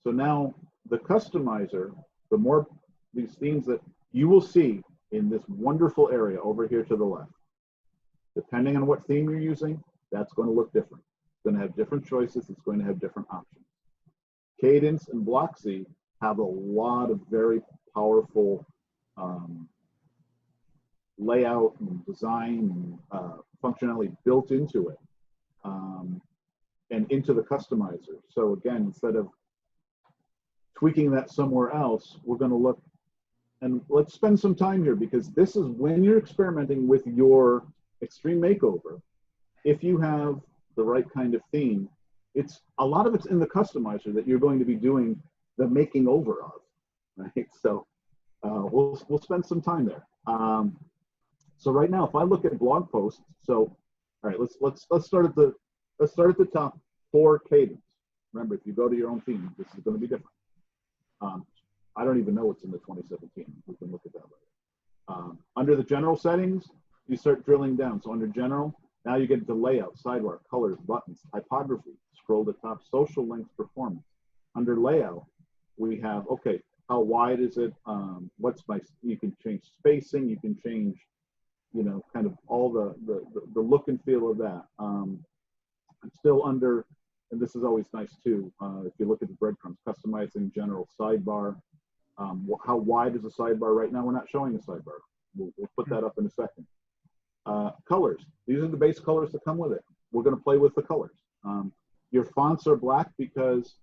So now the customizer, the more these themes that you will see in this wonderful area over here to the left, depending on what theme you're using, that's going to look different. It's going to have different choices. It's going to have different options. Cadence and Blocksy have a lot of very powerful layout and design and functionality built into it and into the customizer. So again, instead of tweaking that somewhere else, we're going to look, and let's spend some time here, because this is when you're experimenting with your extreme makeover. If you have the right kind of theme, it's a lot of it's in the customizer that you're going to be doing the making over of, right? So we'll spend some time there. So right now, if I look at blog posts, so all right, let's start at the top for Cadence. Remember, if you go to your own theme, this is going to be different. I don't even know what's in the 2017. We can look at that later. Under the general settings, you start drilling down. So under general, now you get into layout, sidebar, colors, buttons, typography, scroll to top, social links, performance. Under layout, we have, okay, how wide is it? You can change spacing, you can change, you know, kind of all the look and feel of that. I'm still under, and this is always nice too, if you look at the breadcrumbs, customizing general sidebar. How wide is the sidebar? Right now, we're not showing the sidebar. We'll put that up in a second. Colors. These are the base colors that come with it. We're going to play with the colors. Your fonts are black because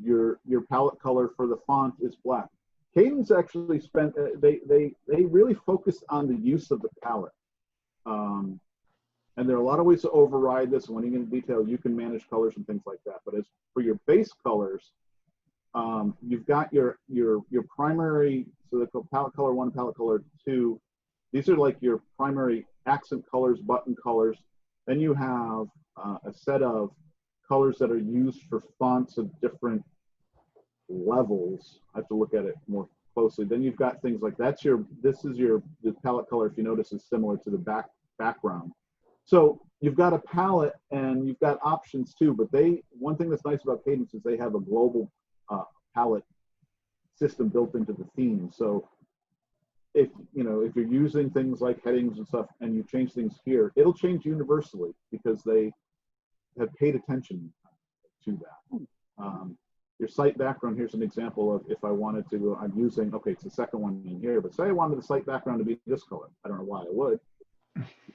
your palette color for the font is black. Cadence actually spent, they really focused on the use of the palette. And there are a lot of ways to override this. When you get into detail, you can manage colors and things like that. But as for your base colors, you've got your primary, so the palette color 1, palette color 2. These are like your primary accent colors, button colors. Then you have a set of colors that are used for fonts of different levels. I have to look at it more closely. Then you've got things like the palette color, if you notice, is similar to the background. So you've got a palette and you've got options too, but one thing that's nice about Cadence is they have a global palette system built into the theme. So if you're using things like headings and stuff and you change things here, it'll change universally because they have paid attention to that. Your site background, here's an example of if I wanted to, I'm using, okay, it's the second one in here, but say I wanted the site background to be this color. I don't know why I would.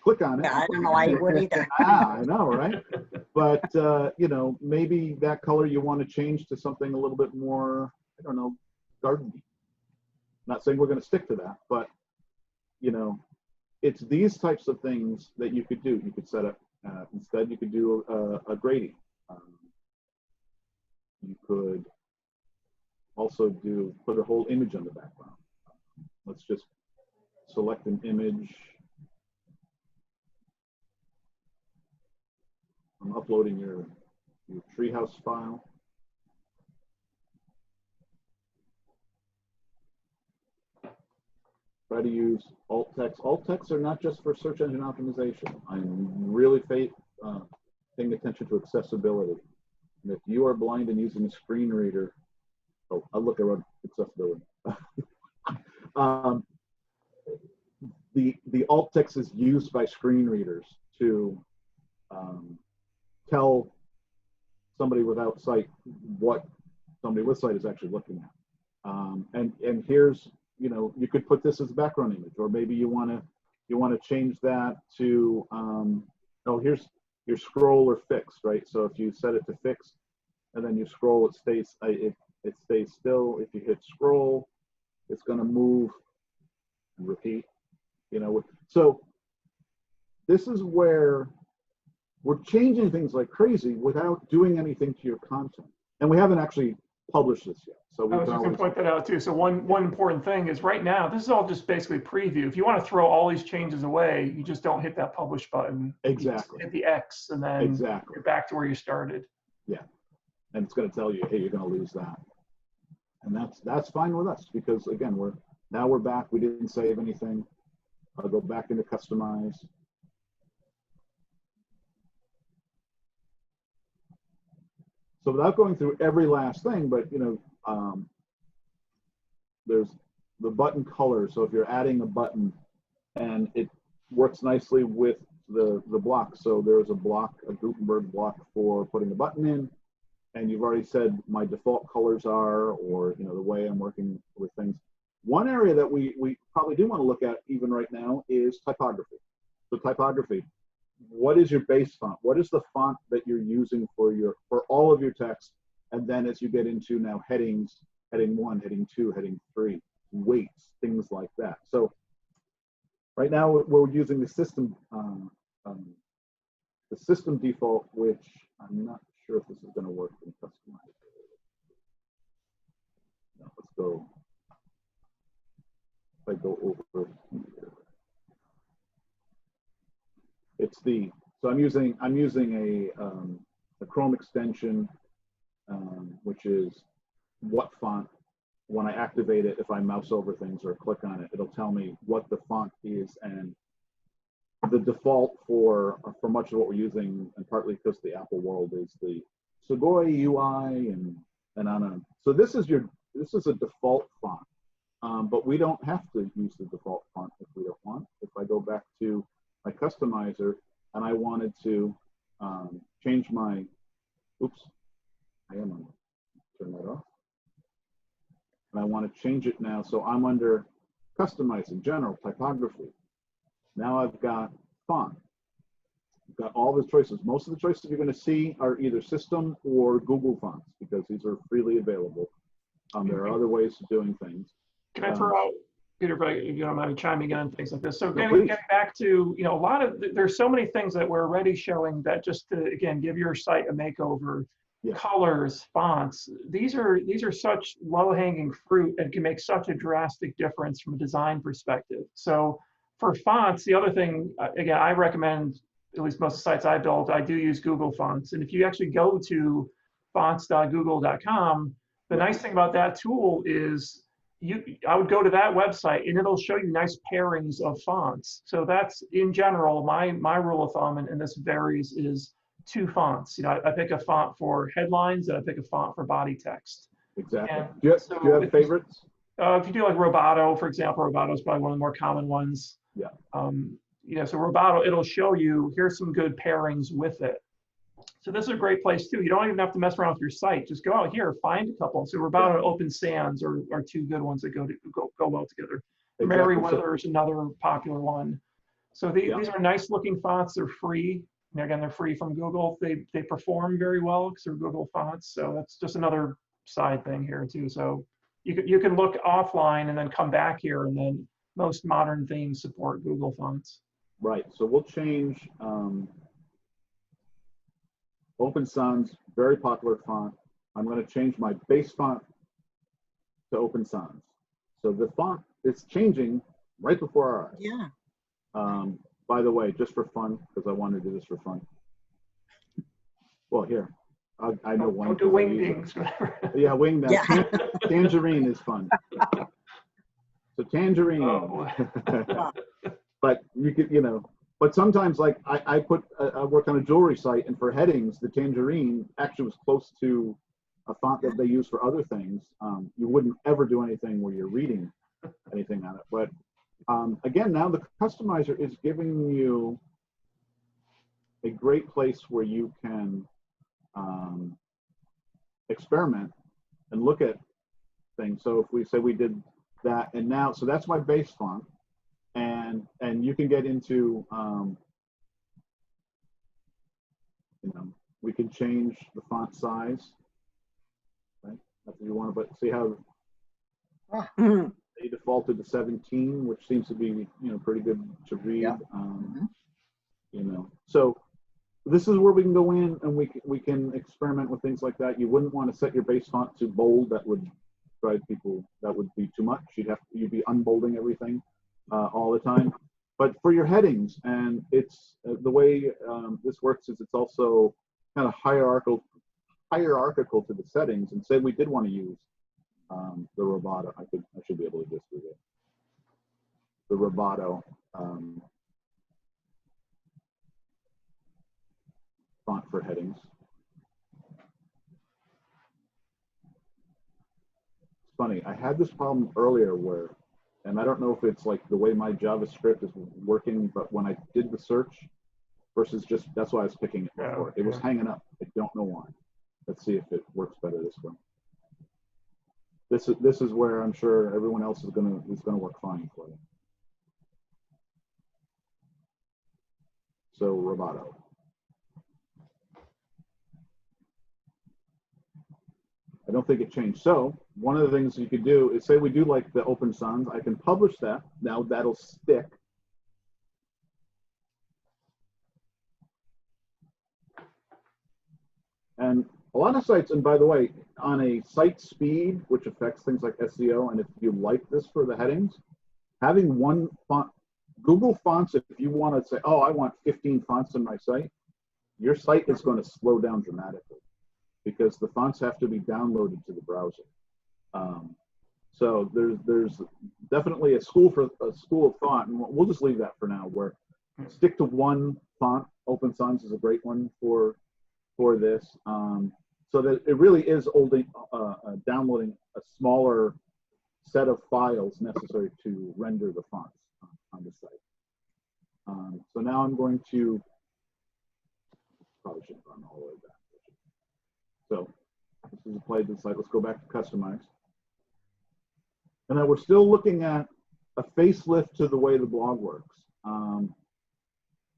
Click on it. Yeah, I don't know why you would either. I know, right? But, maybe that color you want to change to something a little bit more, I don't know, gardeny. Not saying we're going to stick to that, but, it's these types of things that you could do. You could set up, instead you could do a grading. You could also put a whole image on the background. Let's just select an image. I'm uploading your treehouse file. Try to use alt text. Alt texts are not just for search engine optimization. I'm really paying attention to accessibility. And if you are blind and using a screen reader, I'll look at accessibility. The alt text is used by screen readers to tell somebody without sight what somebody with sight is actually looking at. And here's, you could put this as a background image, or maybe you want to change that to here's your scroll or fixed, right? So if you set it to fixed and then you scroll, it stays still. If you hit scroll, it's going to move and repeat. So this is where we're changing things like crazy without doing anything to your content. And we haven't actually published this yet. So I was just going to point that out too. So one important thing is right now, this is all just basically preview. If you want to throw all these changes away, you just don't hit that publish button. Exactly. You hit the X and then you're back to where you started. Yeah. And it's going to tell you, hey, you're going to lose that. And that's fine with us because again, we're back. We didn't save anything. I'll go back into customize. So without going through every last thing, but there's the button color. So if you're adding a button and it works nicely with the block. So there's a Gutenberg block for putting a button in, and you've already said my default colors are, or the way I'm working with things. One area that we probably do want to look at even right now is typography. So typography. What is your base font? What is the font that you're using for all of your text? And then as you get into now headings, heading 1, heading 2, heading 3, weights, things like that. So right now we're using the system default, which I'm not sure if this is going to work in customize. Now let's go. If I go over here. So I'm using a Chrome extension, which is what font. When I activate it, if I mouse over things or click on it, it'll tell me what the font is, and the default for much of what we're using, and partly because the Apple world is the Segoy UI and on a. So this is a default font, but we don't have to use the default font if we don't want. If I go back to my customizer and I wanted to change my, turn that off. And I want to change it now. So I'm under customizing, general, typography. Now I've got font. I've got all the choices. Most of the choices you're going to see are either system or Google fonts because these are freely available. There are other ways of doing things. Can I throw out, Peter, if you don't mind chiming in on things like this? So getting back to, there's so many things that we're already showing that just to, again, give your site a makeover. Yeah. Colors, fonts, these are such low-hanging fruit and can make such a drastic difference from a design perspective. So for fonts, the other thing, again, I recommend, at least most of the sites I built, I do use Google Fonts. And if you actually go to fonts.google.com, the nice thing about that tool is I would go to that website and it'll show you nice pairings of fonts. So that's in general, my rule of thumb, and this varies, is 2 fonts. I pick a font for headlines and I pick a font for body text. Exactly. And Do so you have favorites? if you do like Roboto, for example, Roboto is probably one of the more common ones. Yeah. So Roboto, it'll show you, here's some good pairings with it. So this is a great place too. You don't even have to mess around with your site. Just go out here, find a couple. So Roboto and Open Sans are 2 good ones that go well together. Exactly. Merriweather is another popular one. So these are nice looking fonts. They're free. And again, they're free from Google. They perform very well because they're Google fonts. So that's just another side thing here too. So you can look offline and then come back here, and then most modern themes support Google fonts. Right. So we'll change Open Sans, very popular font. I'm going to change my base font to Open Sans. So the font is changing right before our eyes. Yeah. By the way, just for fun, because I want to do this for fun. Well, here, I know one. Don't do wingdings. Yeah, wing that. Yeah. Tangerine is fun. So tangerine. Oh. But you could, but sometimes, like I work on a jewelry site, and for headings, the tangerine actually was close to a font that they use for other things. You wouldn't ever do anything where you're reading anything on it. But again, now the customizer is giving you a great place where you can experiment and look at things. So if we say we did that, and now, so that's my base font. And you can get into, we can change the font size, right? If you want to, but see how they defaulted to 17, which seems to be, pretty good to read. So this is where we can go in and we can experiment with things like that. You wouldn't want to set your base font to bold. That would drive people, that would be too much. You'd be unbolding everything all the time. But for your headings, and it's the way this works is it's also kind of hierarchical to the settings. And say we did want to use the Roboto, I should be able to just do the Roboto font for headings. It's funny, I had this problem earlier where, and I don't know if it's like the way my JavaScript is working, but when I did the search versus just, that's why I was picking it before. It was hanging up. I don't know why. Let's see if it works better this way. This is where I'm sure everyone else is gonna work fine for you. So Roboto. I don't think it changed. So one of the things you could do is say we do like the Open Sans. I can publish that. Now that'll stick. And a lot of sites, and by the way, on a site speed, which affects things like SEO, and if you like this for the headings, having one font, Google Fonts, if you want to say, oh, I want 15 fonts on my site, your site is going to slow down dramatically, because the fonts have to be downloaded to the browser. So there's definitely a school of thought, and we'll just leave that for now, where stick to one font. Open Sans is a great one for this, so that it really is downloading a smaller set of files necessary to render the fonts on the site. So now I'm going to, probably shouldn't run all the way back. So this is applied to the site. Let's go back to customize. And then we're still looking at a facelift to the way the blog works.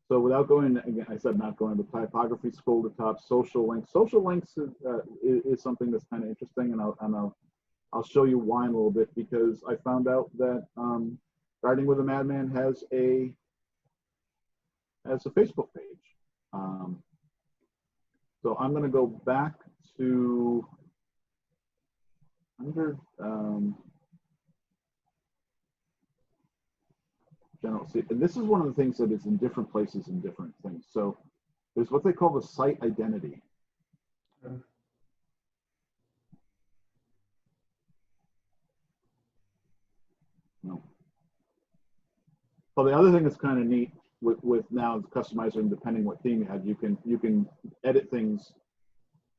So without going, again, I said not going, but typography, scroll to top, social links. Social links is something that's kind of interesting, and I'll show you why in a little bit, because I found out that Gardening with a Madman has a Facebook page. So I'm going to go back to under general. See, and this is one of the things that is in different places in different things. So there's what they call the site identity. Well, the other thing that's kind of neat with now the customizer, and depending what theme you have, you can edit things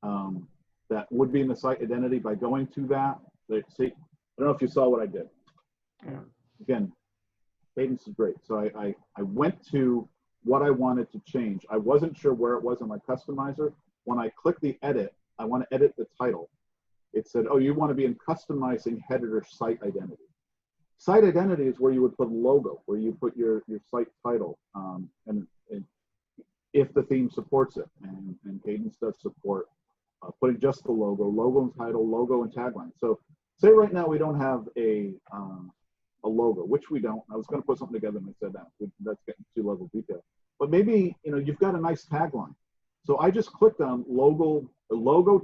that would be in the site identity by going to that. Like, see, I don't know if you saw what I did. Yeah. Again, cadence is great. So I went to what I wanted to change. I wasn't sure where it was in my customizer. When I click the edit, I want to edit the title. It said, oh, you want to be in customizing header site identity. Site identity is where you would put a logo, where you put your site title, and if the theme supports it, and Cadence does support putting just the logo and title, logo and tagline. So say right now we don't have a logo, which we don't. I was going to put something together and I said that's getting too level detail. But maybe you've got a nice tagline. So I just clicked on logo,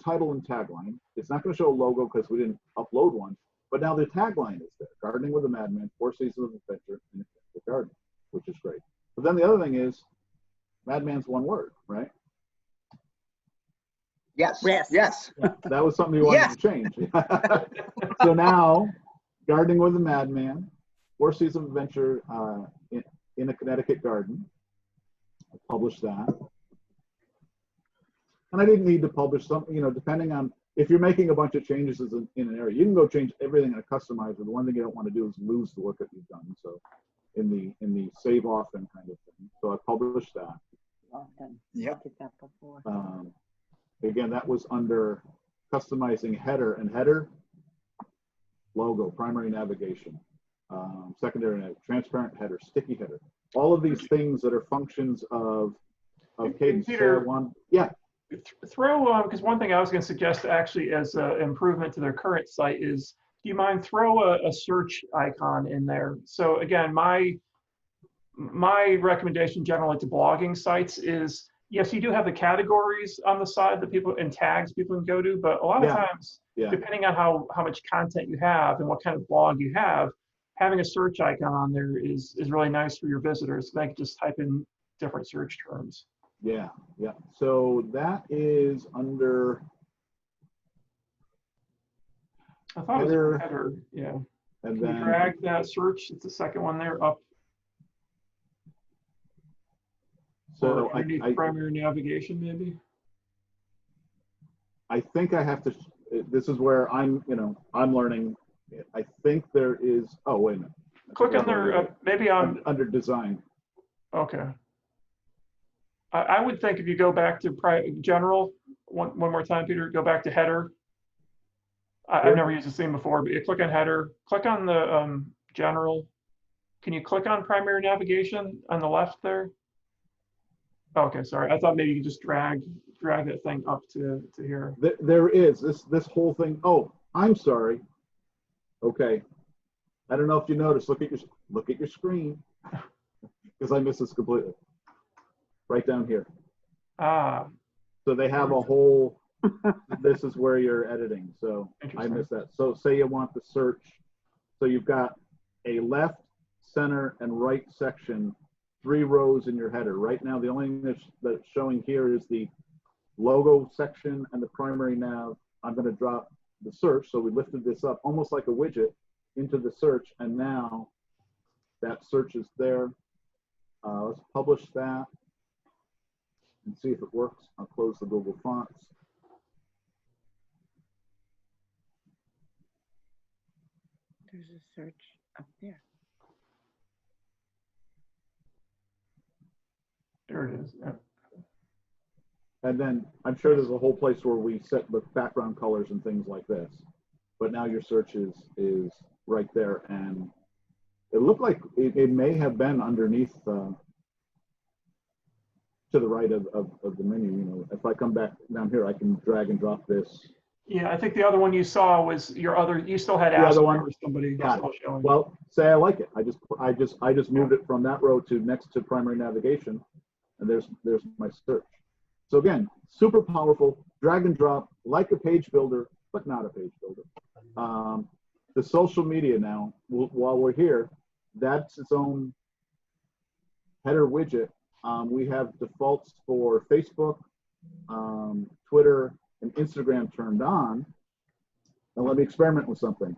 title, and tagline. It's not going to show a logo because we didn't upload one. But now the tagline is there: gardening with a madman, 4 seasons of adventure, and a garden, which is great. But then the other thing is, madman's one word, right? Yes. Yes. Yes. Yeah, that was something you wanted to change. So now, gardening with a madman, 4 seasons of adventure in a Connecticut garden. I published that. And I didn't need to publish something, depending on, if you're making a bunch of changes in an area, you can go change everything in a customizer. The one thing you don't want to do is lose the work that you've done. So in the save often kind of thing. So I published that. Often. Yep. I did that before. Again, that was under customizing header, and header, logo, primary navigation, secondary, transparent header, sticky header. All of these things that are functions of Cadence. Peter, yeah. Throw, because one thing I was going to suggest actually as an improvement to their current site is, do you mind throw a search icon in there? So again, my recommendation generally to blogging sites is, yes, you do have the categories on the side that people and tags people can go to, but a lot of times, depending on how much content you have and what kind of blog you have, having a search icon on there is really nice for your visitors. They can just type in different search terms. Yeah. So that is under. I thought it was header. Yeah. And Can then you drag that search? It's the second one there up. So underneath primary navigation, maybe. I think I have to. This is where I'm learning. I think there is. Oh, wait a minute. Click on there. Maybe on under design. Okay. I would think if you go back to general one more time, Peter, go back to header. I've never used this theme before, but you click on header, click on the general. Can you click on primary navigation on the left there? Okay, sorry. I thought maybe you could just drag that thing up to here. There is this whole thing. Oh, I'm sorry. Okay. I don't know if you noticed. Look at your screen, because I missed this completely. Right down here. So they have a whole. This is where you're editing. So I missed that. So say you want the search. So you've got a left, center, and right section, 3 rows in your header. Right now, the only thing that's showing here is the logo section and the primary nav. I'm going to drop the search. So we lifted this up almost like a widget into the search, and now that search is there. Let's publish that and see if it works. I'll close the Google Fonts. There's a search up there. There it is. Yeah. And then I'm sure there's a whole place where we set the background colors and things like this. But now your search is right there, and it looked like it may have been underneath to the right of the menu. If I come back down here, I can drag and drop this. Yeah, I think the other one you saw was your other. You still had the other one or somebody still showing. Well, say I like it. I just moved it from that row to next to primary navigation, and there's my search. So again, super powerful, drag and drop, like a page builder, but not a page builder. The social media now, while we're here, that's its own header widget. We have defaults for Facebook, Twitter, and Instagram turned on. Now let me experiment with something.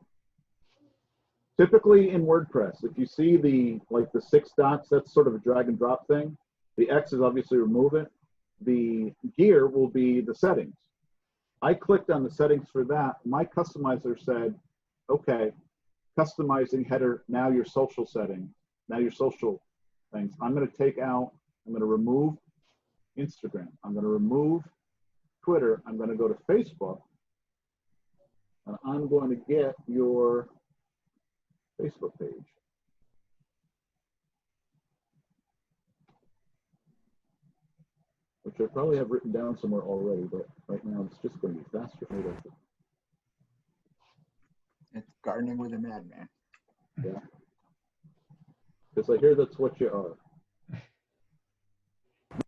Typically in WordPress, if you see the 6 dots, that's sort of a drag and drop thing. The X is obviously remove it. The gear will be the settings. I clicked on the settings for that. My customizer said, okay, customizing header, now your social setting, now your social things. I'm going to take out, I'm going to remove Instagram. I'm going to remove Twitter. I'm going to go to Facebook. And I'm going to get your Facebook page. Which I probably have written down somewhere already, but right now it's just going to be faster for me to. It's gardening with a madman. Yeah. Because I hear that's what you are.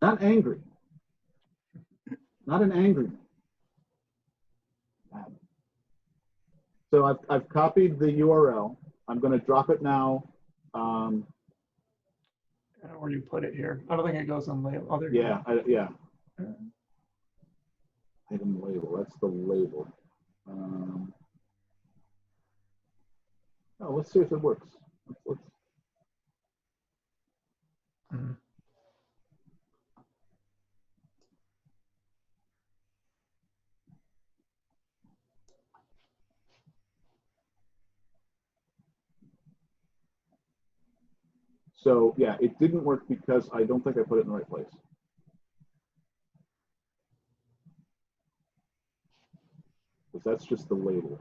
Not angry. Not an angry man. So I've copied the URL. I'm going to drop it now. Where do you put it here? I don't think it goes on label. Oh, there you Yeah, go. yeah. Item label. That's the label. Let's see if it works. Let's So yeah, it didn't work because I don't think I put it in the right place. Because that's just the label.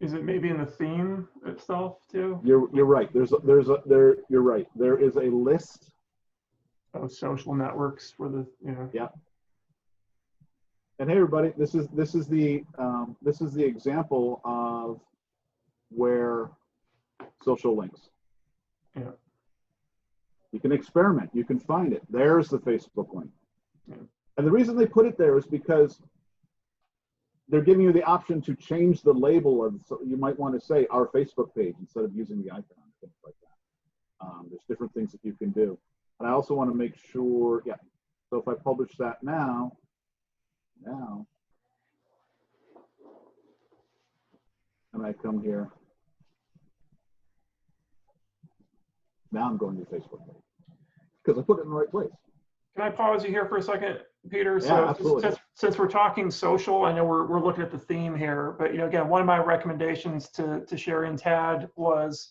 Is it maybe in the theme itself too? You're right. You're right. There is a list of social networks for the Yeah. And hey everybody, this is the example of where social links. Yeah. You can experiment. You can find it. There's the Facebook link. Yeah. And the reason they put it there is because they're giving you the option to change the label of. So you might want to say our Facebook page instead of using the icon, things like that. There's different things that you can do. And I also want to make sure, yeah. So if I publish that now, and I come here, now I'm going to Facebook page because I put it in the right place. Can I pause you here for a second, Peter? Yeah, So absolutely. since we're talking social, I know we're looking at the theme here, but again, one of my recommendations to Sherry and Tad was,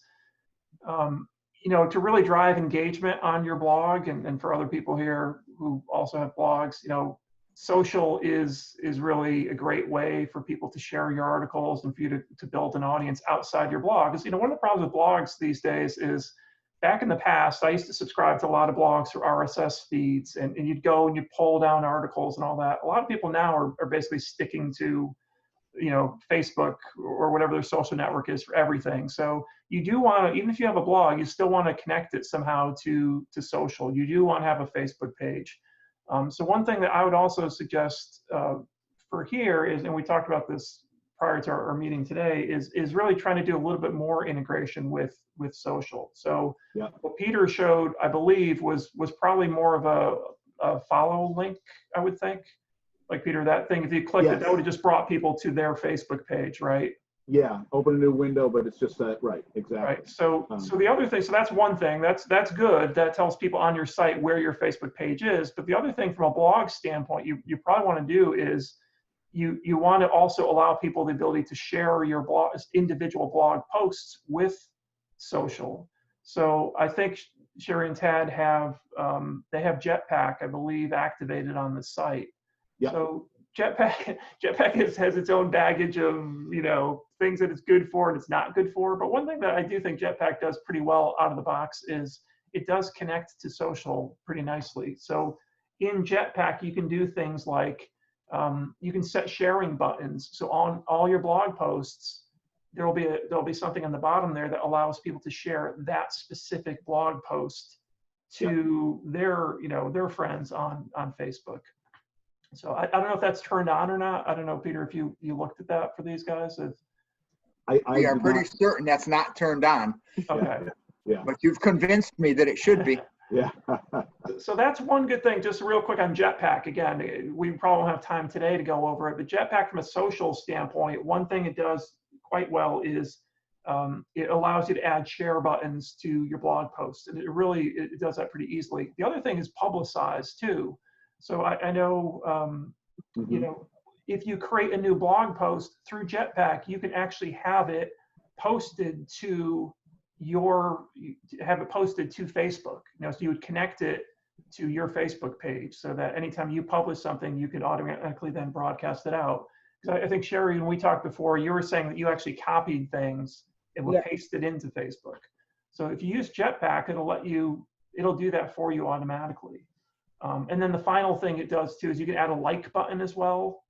to really drive engagement on your blog and for other people here who also have blogs, social is really a great way for people to share your articles and for you to build an audience outside your blog. Because one of the problems with blogs these days is, back in the past, I used to subscribe to a lot of blogs through RSS feeds, and you'd go and you'd pull down articles and all that. A lot of people now are basically sticking to, Facebook or whatever their social network is for everything. So you do want to, even if you have a blog, you still want to connect it somehow to social. You do want to have a Facebook page. So one thing that I would also suggest for here is, and we talked about this prior to our meeting today, is really trying to do a little bit more integration with social. So yeah. What Peter showed, I believe, was probably more of a follow link, I would think. Like Peter, that thing, if you clicked it, that would have just brought people to their Facebook page, right? Yeah, open a new window, but it's just that, right, exactly. Right. So the other thing, so that's one thing. That's good. That tells people on your site where your Facebook page is. But the other thing from a blog standpoint, you probably want to do is you want to also allow people the ability to share your blog, individual blog posts with social. So I think Sherry and Tad have they have Jetpack, I believe, activated on the site. Yeah. So Jetpack has its own baggage of things that it's good for and it's not good for. But one thing that I do think Jetpack does pretty well out of the box is it does connect to social pretty nicely. So in Jetpack, you can do things like you can set sharing buttons. So on all your blog posts, there'll be something on the bottom there that allows people to share that specific blog post to their friends on Facebook. So I don't know if that's turned on or not. I don't know, Peter, if you looked at that for these guys. We are pretty certain that's not turned on. Okay. Yeah. But you've convinced me that it should be. Yeah. So that's one good thing. Just real quick on Jetpack. Again, we probably won't have time today to go over it, but Jetpack from a social standpoint, one thing it does quite well is it allows you to add share buttons to your blog posts, and it does that pretty easily. The other thing is publicize too. So I know, you know, if you create a new blog post through Jetpack, you can actually have it posted to Facebook. You know, so you would connect it to your Facebook page so that anytime you publish something, you can automatically then broadcast it out. Because I think, Sherry, when we talked before, you were saying that you actually copied things and would paste it into Facebook. So if you use Jetpack, it'll do that for you automatically. And then the final thing it does too is you can add a like button as well.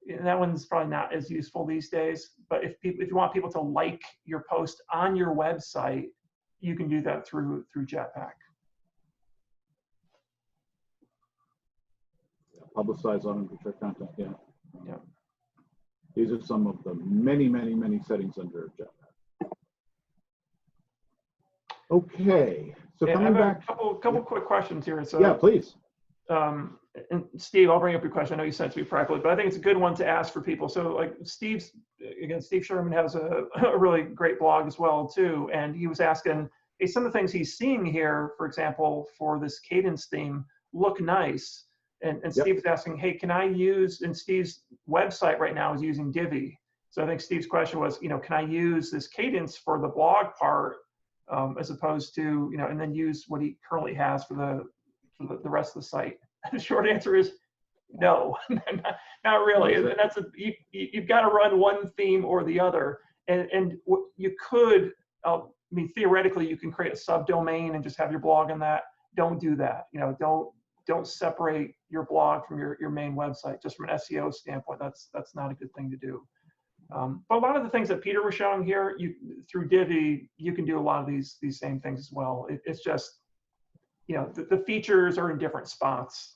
And that one's probably not as useful these days, but if you want people to like your post on your website, you can do that through Jetpack. Publicize on and share content. Yeah. These are some of the many settings under Jetpack. Okay. So coming back, a couple quick questions here. So yeah, please. And Steve, I'll bring up your question. I know you sent it to me privately, but I think it's a good one to ask for people. So like Steve Sherman has a really great blog as well too. And he was asking, hey, some of the things he's seeing here, for example, for this cadence theme look nice. And Steve was asking, hey, can I use, and Steve's website right now is using Divi. So I think Steve's question was, you know, can I use this cadence for the blog part as opposed to, you know, and then use what he currently has for the rest of the site? The short answer is no, not really. And that's you've got to run one theme or the other. And you could, I mean, theoretically, you can create a subdomain and just have your blog on that. Don't do that. You know, don't separate your blog from your main website. Just from an SEO standpoint, that's not a good thing to do. But a lot of the things that Peter was showing here, through Divi, you can do a lot of these same things as well. It's just, you know, the features are in different spots.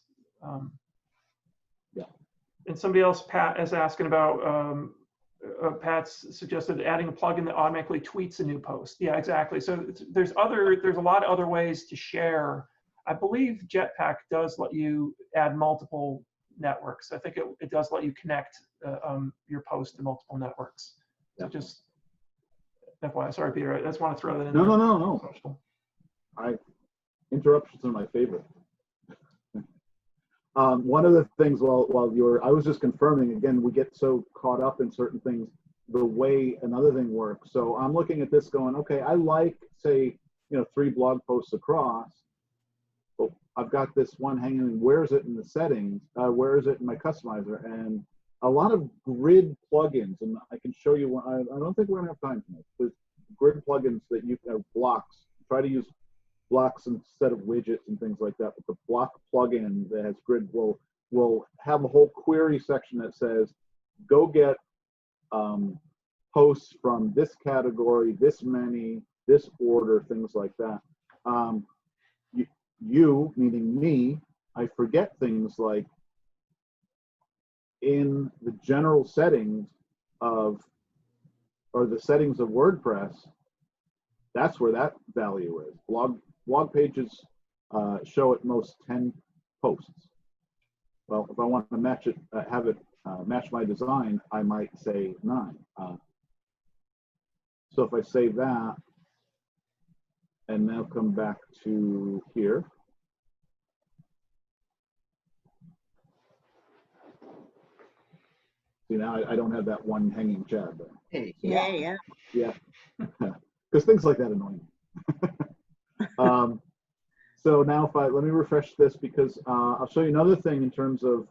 And somebody else, Pat, is asking about, Pat's suggested adding a plugin that automatically tweets a new post. Yeah, exactly. So there's a lot of other ways to share. I believe Jetpack does let you add multiple networks. I think it does let you connect your post to multiple networks. So just FYI, sorry, Peter, I just want to throw that in there. No. Interruptions are my favorite. One of the things while I was just confirming, again, we get so caught up in certain things, the way another thing works. So I'm looking at this going, okay, I like, say, you know, 3 blog posts across, but I've got this one hanging, where is it in the settings? Where is it in my customizer? And a lot of grid plugins, and I can show you one, I don't think we're gonna have time tonight. There's grid plugins that you can have blocks, try to use blocks instead of widgets and things like that. But the block plugin that has grid will have a whole query section that says, go get posts from this category, this many, this order, things like that. You, meaning me, I forget things like in the general settings of, or the settings of WordPress, that's where that value is. Blog pages show at most 10 posts. Well, if I want to match it, have it match my design, I might say 9. So if I save that, and now come back to here. See, now I don't have that one hanging tab there. Hey, Yeah. Because things like that annoy me. So now let me refresh this, because I'll show you another thing in terms of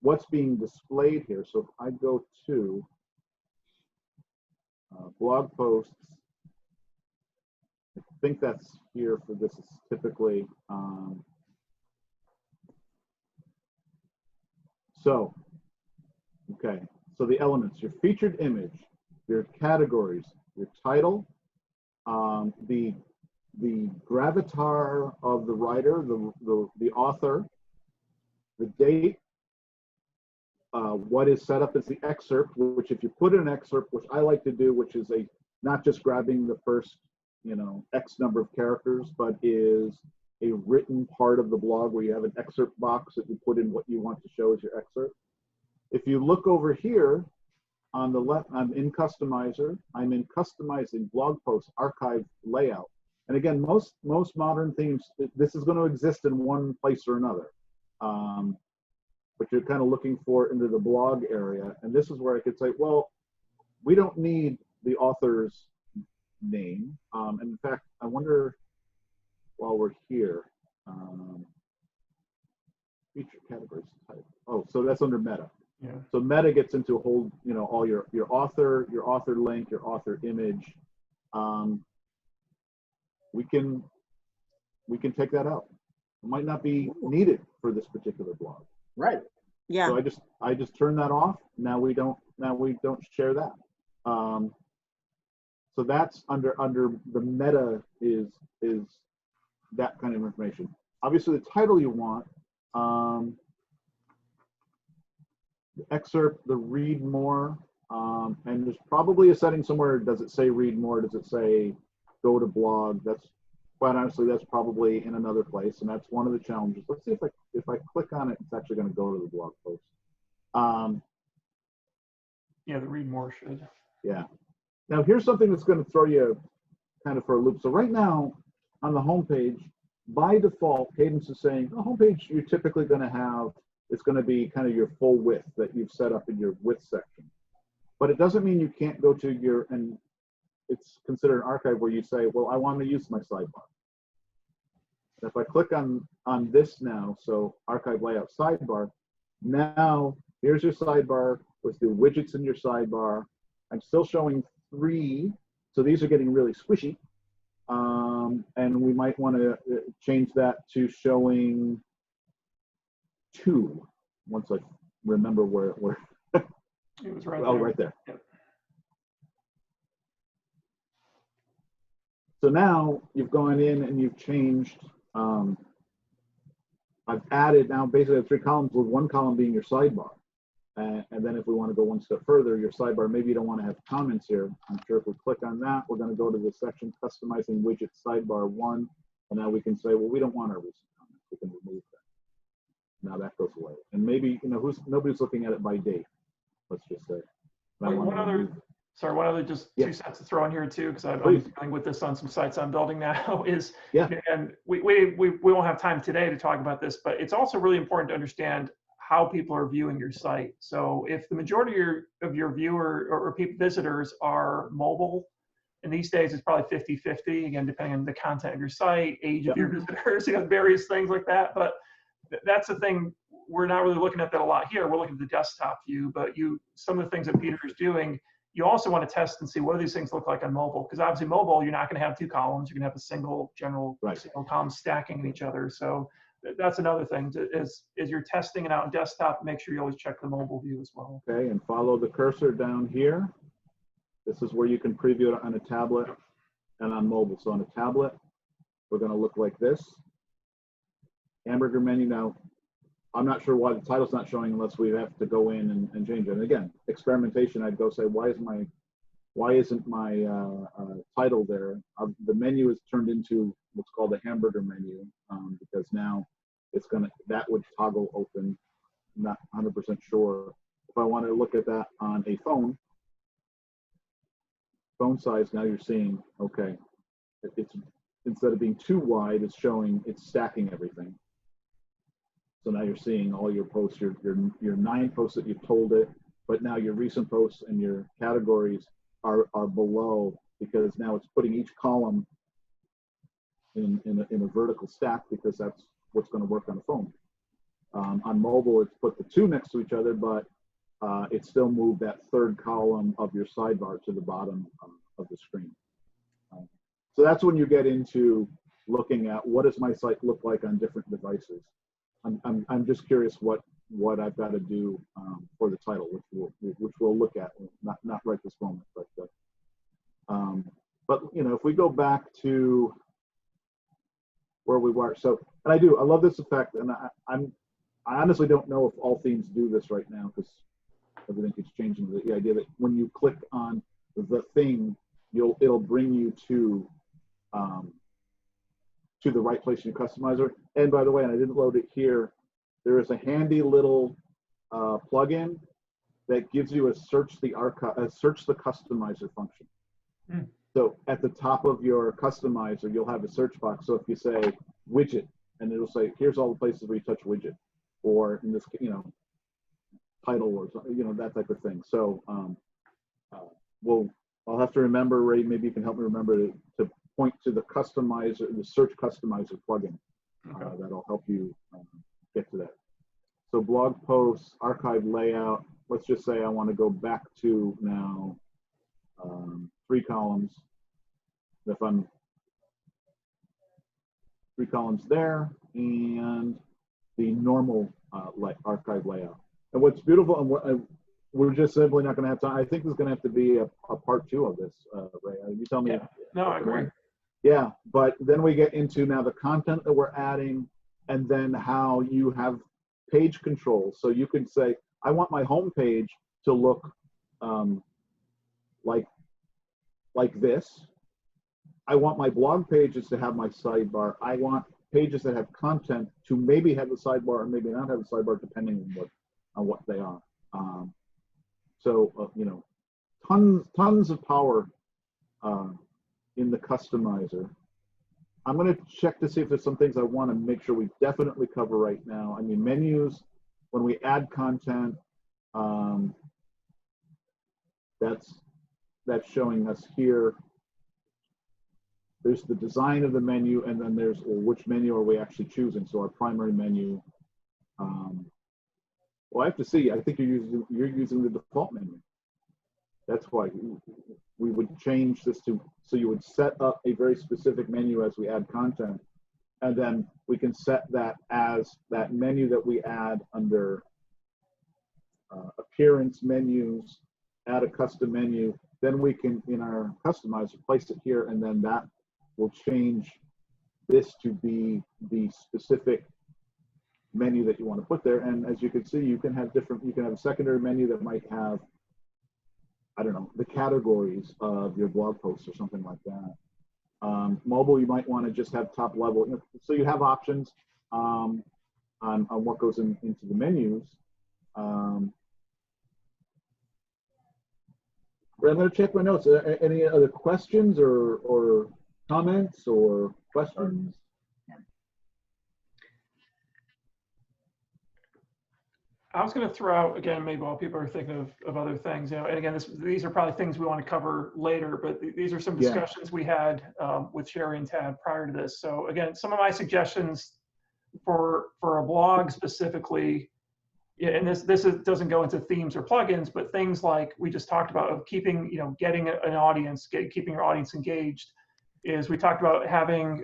what's being displayed here. So if I go to blog posts, I think that's here for this is typically, okay, so the elements, your featured image, your categories, your title, the gravatar of the writer, the author, the date, what is set up as the excerpt, which if you put in an excerpt, which I like to do, which is not just grabbing the first, you know, X number of characters, but is a written part of the blog where you have an excerpt box that you put in what you want to show as your excerpt. If you look over here, on the left, I'm in Customizer. I'm in Customizing Blog Post Archive Layout. And again, most modern themes, this is going to exist in one place or another. But you're kind of looking for into the blog area. And this is where I could say, well, we don't need the author's name. And in fact, I wonder, while we're here, feature categories type. Oh, so that's under meta. Yeah. So meta gets into a whole, all your author link, your author image. We can take that out. It might not be needed for this particular blog. Right. Yeah. So I just turn that off. Now we don't share that. So that's under the meta is that kind of information. Obviously the title you want, the excerpt, the read more, and there's probably a setting somewhere. Does it say read more? Does it say go to blog? That's quite honestly, that's probably in another place, and that's one of the challenges. Let's see if I click on it, it's actually going to go to the blog post. Yeah, the read more should. Yeah. Now here's something that's going to throw you kind of for a loop. So right now on the homepage, by default, Cadence is saying the homepage you're typically going to have, it's going to be kind of your full width that you've set up in your width section. But it doesn't mean you can't go to your, and it's considered an archive where you say, well, I want to use my sidebar. And if I click on this now, so archive layout sidebar, now here's your sidebar with the widgets in your sidebar. I'm still showing 3, so these are getting really squishy. And we might want to change that to showing 2 once I remember where it was right oh, there. right there. Yep. So now you've gone in and you've changed. I've added now basically 3 columns with 1 column being your sidebar. And then if we want to go one step further, your sidebar, maybe you don't want to have comments here. I'm sure if we click on that, we're going to go to the section customizing widget sidebar 1. And now we can say, well, we don't want our recent comments. We can remove that. Now that goes away. And maybe, nobody's looking at it by date. Let's just say. Wait, one other just Yeah. 2 cents to throw in here too, because I'm Please. dealing with this on some sites I'm building now is, Yeah. and we won't have time today to talk about this, but it's also really important to understand how people are viewing your site. So if the majority of your viewer or people visitors are mobile, and these days it's probably 50-50, again, depending on the content of your site, age of your visitors, various things like that. But that's the thing, we're not really looking at that a lot here. We're looking at the desktop view, but some of the things that Peter is doing, you also want to test and see what do these things look like on mobile, because obviously mobile, you're not going to have 2 columns. You're going to have a single general single column stacking in each other. So that's another thing is you're testing it out on desktop, make sure you always check the mobile view as well. Okay, and follow the cursor down here. This is where you can preview it on a tablet and on mobile. So on a tablet, we're going to look like this. Hamburger menu. Now, I'm not sure why the title's not showing unless we have to go in and change it. And again, experimentation, I'd go say, why isn't my title there? The menu is turned into what's called a hamburger menu because now that would toggle open. I'm not 100% sure. If I want to look at that on a phone size, now you're seeing, okay, it's instead of being too wide, it's stacking everything. So now you're seeing all your posts, your 9 posts that you've told it, but now your recent posts and your categories are below because now it's putting each column in a vertical stack because that's what's going to work on a phone. On mobile, it's put the 2 next to each other, but it still moved that 3rd column of your sidebar to the bottom of the screen. So that's when you get into looking at what does my site look like on different devices. I'm just curious what I've got to do for the title, which we'll look at, not right this moment, but if we go back to where we were, so and I love this effect, and I honestly don't know if all themes do this right now because everything keeps changing. The idea that when you click on the thing, it'll bring you to the right place in your customizer. And by the way, and I didn't load it here, there is a handy little plugin that gives you a search the customizer function. So at the top of your customizer, you'll have a search box. So if you say widget, and it'll say, here's all the places where you touch widget, or in this, title, or that type of thing. So I'll have to remember, Ray, maybe you can help me remember to point to the customizer, the search customizer plugin. That'll help you get to that. So blog posts, archive layout. Let's just say I want to go back to now 3 columns. If I'm 3 columns there, and the normal archive layout. And what's beautiful, and we're just simply not going to have time. I think there's going to have to be a part 2 of this, Ray. You tell me. Yeah. No, I agree. Yeah, but then we get into now the content that we're adding, and then how you have page controls. So you can say, I want my home page to look like this. I want my blog pages to have my sidebar. I want pages that have content to maybe have the sidebar or maybe not have the sidebar, depending on what they are. Tons of power in the customizer. I'm going to check to see if there's some things I want to make sure we definitely cover right now. I mean, menus, when we add content, that's showing us here. There's the design of the menu, and then there's which menu are we actually choosing. So our primary menu. Well, I have to see. I think you're using the default menu. That's why we would change this to, so you would set up a very specific menu as we add content, and then we can set that as that menu that we add under appearance menus, add a custom menu. Then we can, in our customizer, place it here, and then that will change this to be the specific menu that you want to put there. And as you can see, you can have a secondary menu that might have, I don't know, the categories of your blog posts or something like that. Mobile, you might want to just have top level. So you have options on what goes into the menus. I'm going to check my notes. Any other questions or comments or questions? I was going to throw out, again, maybe while people are thinking of other things, and again, these are probably things we want to cover later, but these are some discussions we had with Sherry and Tad prior to this. So again, some of my suggestions for a blog specifically, and this doesn't go into themes or plugins, but things like we just talked about of keeping, getting an audience, keeping your audience engaged, is we talked about having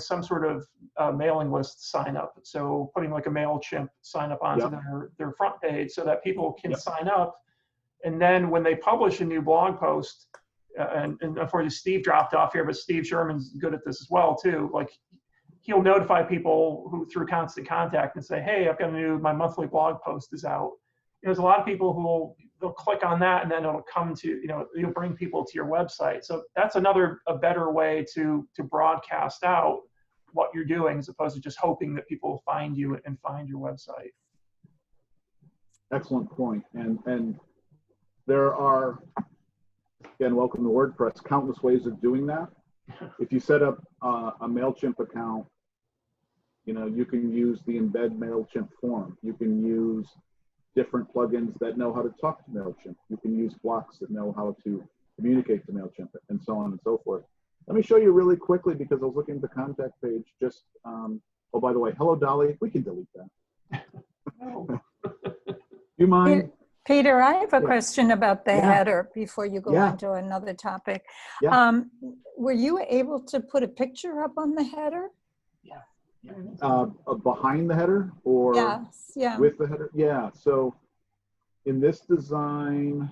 some sort of mailing list sign up. So putting like a MailChimp sign up onto their front page so that people can sign up. And then when they publish a new blog post, and unfortunately Steve dropped off here, but Steve Sherman's good at this as well too. Like he'll notify people who through Constant Contact and say, hey, I've got my monthly blog post is out. There's a lot of people who they'll click on that and then it'll come to, you'll bring people to your website. So that's a better way to broadcast out what you're doing as opposed to just hoping that people find you and find your website. Excellent point. And there are, again, welcome to WordPress, countless ways of doing that. If you set up a MailChimp account, you can use the embed MailChimp form. You can use different plugins that know how to talk to MailChimp. You can use blocks that know how to communicate to MailChimp, and so on and so forth. Let me show you really quickly, because I was looking at the contact page. Just, oh, by the way, hello, Dolly. We can delete that. Do you mind? Peter, I have a question about the header before you go on to another topic. Were you able to put a picture up on the header? Behind the header or with the header? Yeah, so in this design,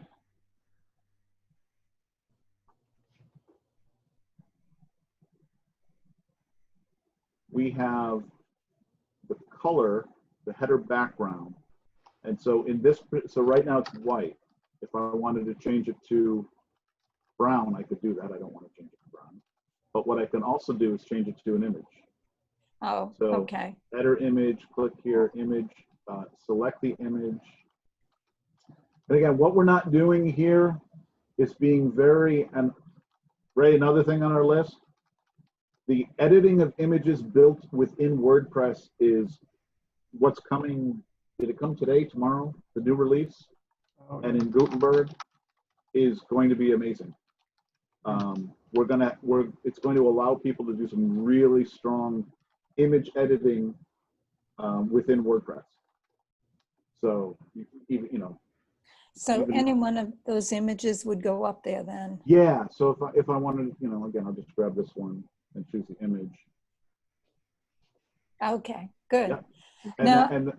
we have the color, the header background. And so in this, so right now it's white. If I wanted to change it to brown, I could do that. I don't want to change it to brown. But what I can also do is change it to an image. Oh, so okay. Header image, click here, image, select the image. And again, what we're not doing here is being very, and Ray, another thing on our list, the editing of images built within WordPress is what's coming. Did it come today, tomorrow, the new release? Oh, And in Gutenberg is going to be amazing. It's going to allow people to do some really strong image editing within WordPress. So, So any one of those images would go up there then? Yeah, so if I wanted, again, I'll just grab this one and choose the image. Okay, good. Yep. Now, And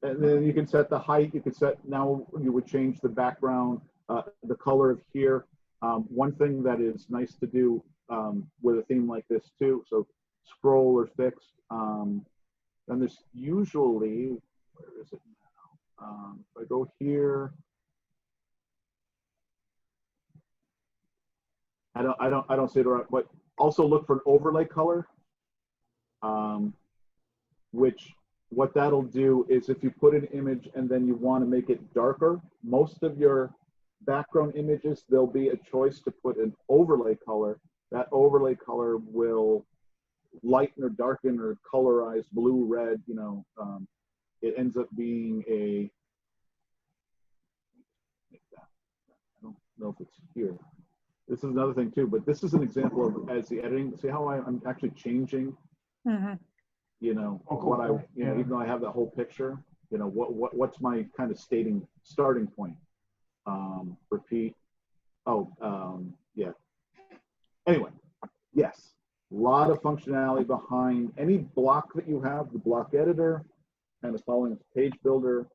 then you can set the height. You could set, now you would change the background, the color of here. One thing that is nice to do with a theme like this too, so scroll or fixed, then there's usually, where is it now? If I go here, I don't see it right, but also look for an overlay color, which what that'll do is if you put an image and then you want to make it darker, most of your background images, there'll be a choice to put an overlay color. That overlay color will lighten or darken or colorize blue, red, it ends up being a, I don't know if it's here. This is another thing too, but this is an example of as the editing, see how I'm actually changing, what I, even though I have that whole picture, what's my kind of starting point. Repeat. Yeah. Anyway, yes, a lot of functionality behind any block that you have, the block editor, kind of following page builder,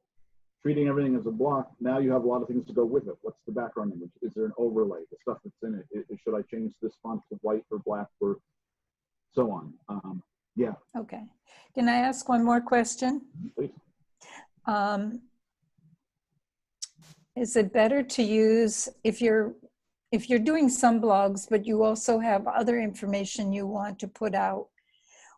treating everything as a block. Now you have a lot of things to go with it. What's the background image? Is there an overlay? The stuff that's in it. Should I change this font to white or black or so on? Yeah. okay. Can I ask one more question? Please. Is it better to use, if you're doing some blogs, but you also have other information you want to put out,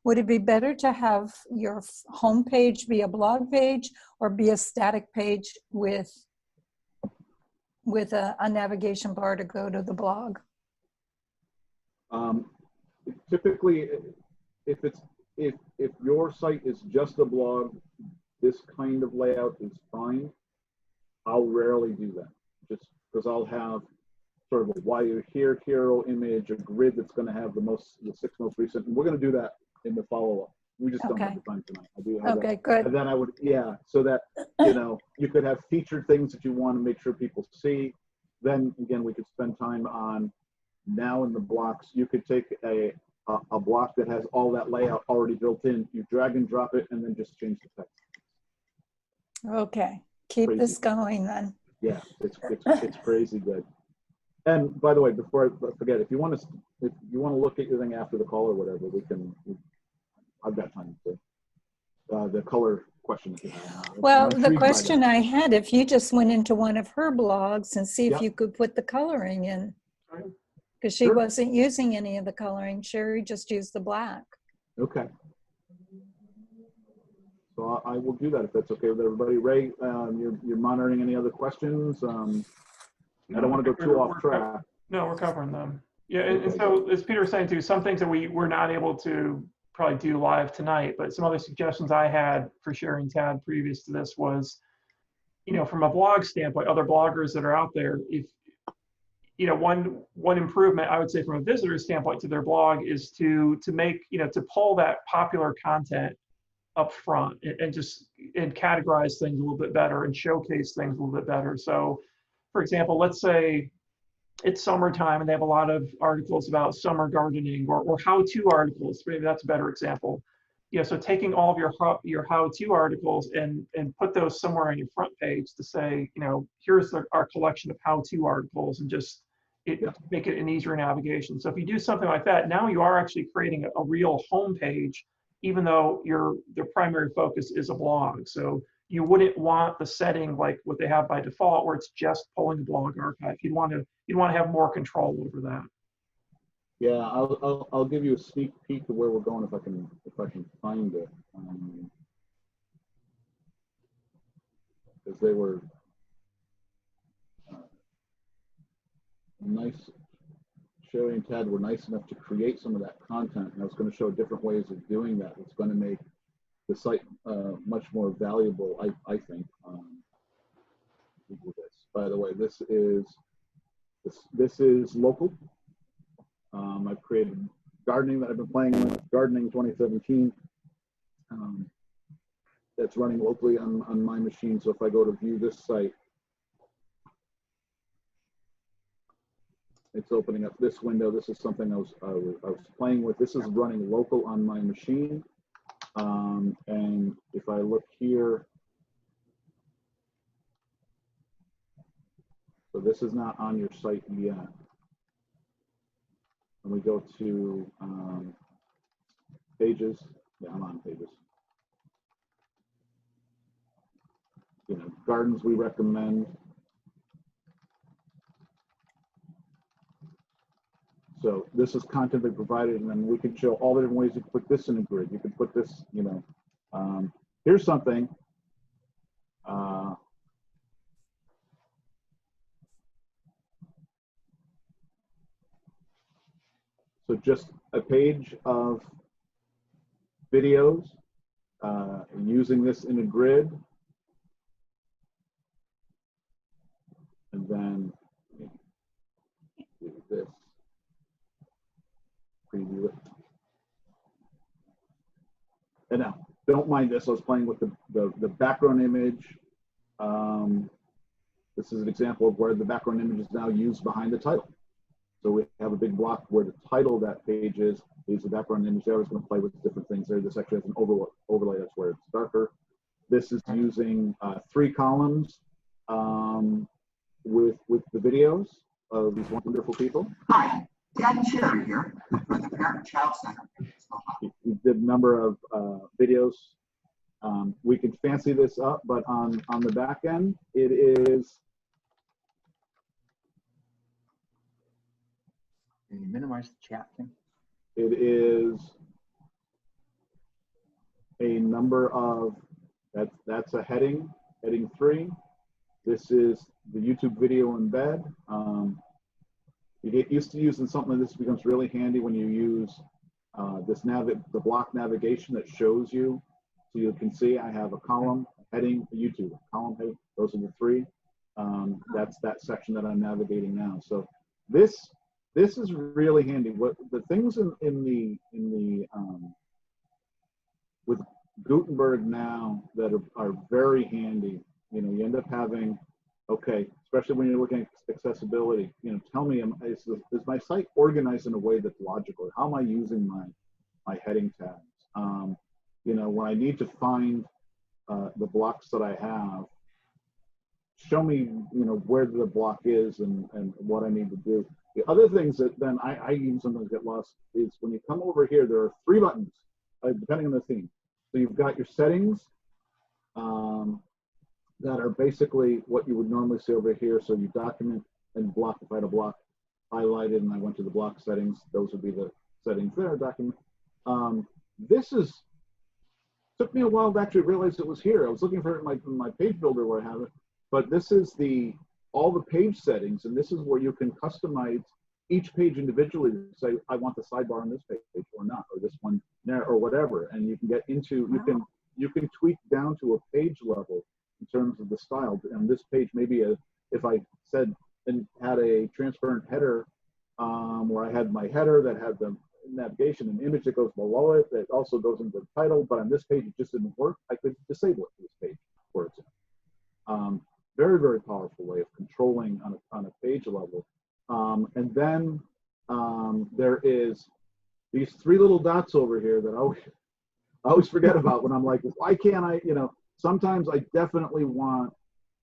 would it be better to have your homepage be a blog page or be a static page with a navigation bar to go to the blog? Typically, if your site is just a blog, this kind of layout is fine. I'll rarely do that, just because I'll have sort of a why you're here hero image, a grid that's going to have the 6 most recent, and we're going to do that in the follow-up. We just don't have the time tonight. I do have okay, that. good. And then I would, so that, you could have featured things that you want to make sure people see. Then again, we could spend time on now in the blocks. You could take a block that has all that layout already built in. You drag and drop it, and then just change the text. Okay, keep Crazy. this going then. Yeah, it's crazy good. And by the way, before I forget, if you want to look at your thing after the call or whatever, I've got time to. The color question that you have. Well, the question I had, if you just went into one of her blogs and see if you could put the coloring in, because she wasn't using any of the coloring. Sherry just used the black. Okay. So I will do that if that's okay with everybody. Ray, you're monitoring any other questions? I don't want to go too off track. No, we're covering them. Yeah, and so as Peter was saying too, some things that we're not able to probably do live tonight, but some other suggestions I had for sharing Tad previous to this was, from a blog standpoint, other bloggers that are out there, if one improvement I would say from a visitor standpoint to their blog is to make, to pull that popular content up front and categorize things a little bit better and showcase things a little bit better. So for example, let's say it's summertime and they have a lot of articles about summer gardening or how-to articles. Maybe that's a better example. So taking all of your how-to articles and put those somewhere on your front page to say, here's our collection of how-to articles, and just make it an easier navigation. So if you do something like that, now you are actually creating a real homepage, even though the primary focus is a blog. So you wouldn't want the setting like what they have by default, where it's just pulling the blog archive. You'd want to have more control over that. Yeah, I'll give you a sneak peek of where we're going if I can find it. Because they were nice, Sherry and Tad were nice enough to create some of that content, and I was going to show different ways of doing that. It's going to make the site much more valuable, I think. By the way, this is local. I've created gardening that I've been playing with, Gardening 2017. That's running locally on my machine. So if I go to view this site, it's opening up this window. This is something I was playing with. This is running local on my machine. And if I look here, so this is not on your site yet. And we go to pages. Yeah, I'm on pages. You know, gardens we recommend. So this is content they provided, and then we can show all the different ways you can put this in a grid. You can put this, you know, here's something. So just a page of videos using this in a grid. And then do this, preview it. And now, don't mind this, I was playing with the background image. This is an example of where the background image is now used behind the title. So we have a big block where the title of that page is the background image there. I was going to play with different things there. This actually has an overlay, that's where it's darker. This is using 3 columns with the videos of these wonderful people. Hi, Dad and Sherry here from the Parent Child Center. We did a number of videos. We can fancy this up, but on the back end, it is. Can you minimize the chat thing? It is a number of, that's a heading 3. This is the YouTube video embed. You get used to using something like this, becomes really handy when you use the block navigation that shows you. So you can see I have a column, heading, YouTube, column, heading, those are the 3. That's that section that I'm navigating now. So this is really handy. What the things in the with Gutenberg now that are very handy. You know, you end up having, okay, especially when you're looking at accessibility. You know, tell me, is my site organized in a way that's logical? How am I using my heading tags? You know, when I need to find the blocks that I have, show me, you know, where the block is and what I need to do. The other things that then I even sometimes get lost is when you come over here, there are 3 buttons, depending on the theme. So you've got your settings that are basically what you would normally see over here. So you document and block. If I had a block highlighted and I went to the block settings, those would be the settings there, document. This took me a while to actually realize it was here. I was looking for it in my page builder where I have it, but this is all the page settings, and this is where you can customize each page individually to say, I want the sidebar on this page or not, or this one there or whatever. And you can get into, you can tweak down to a page level in terms of the style. And this page, maybe if I said and had a transparent header where I had my header that had the navigation and image that goes below it, that also goes into the title, but on this page it just didn't work, I could disable it for this page, for example. Very, very powerful way of controlling on a page level. And then there is these 3 little dots over here that I always forget about when I'm like, why can't I, you know, sometimes I definitely want,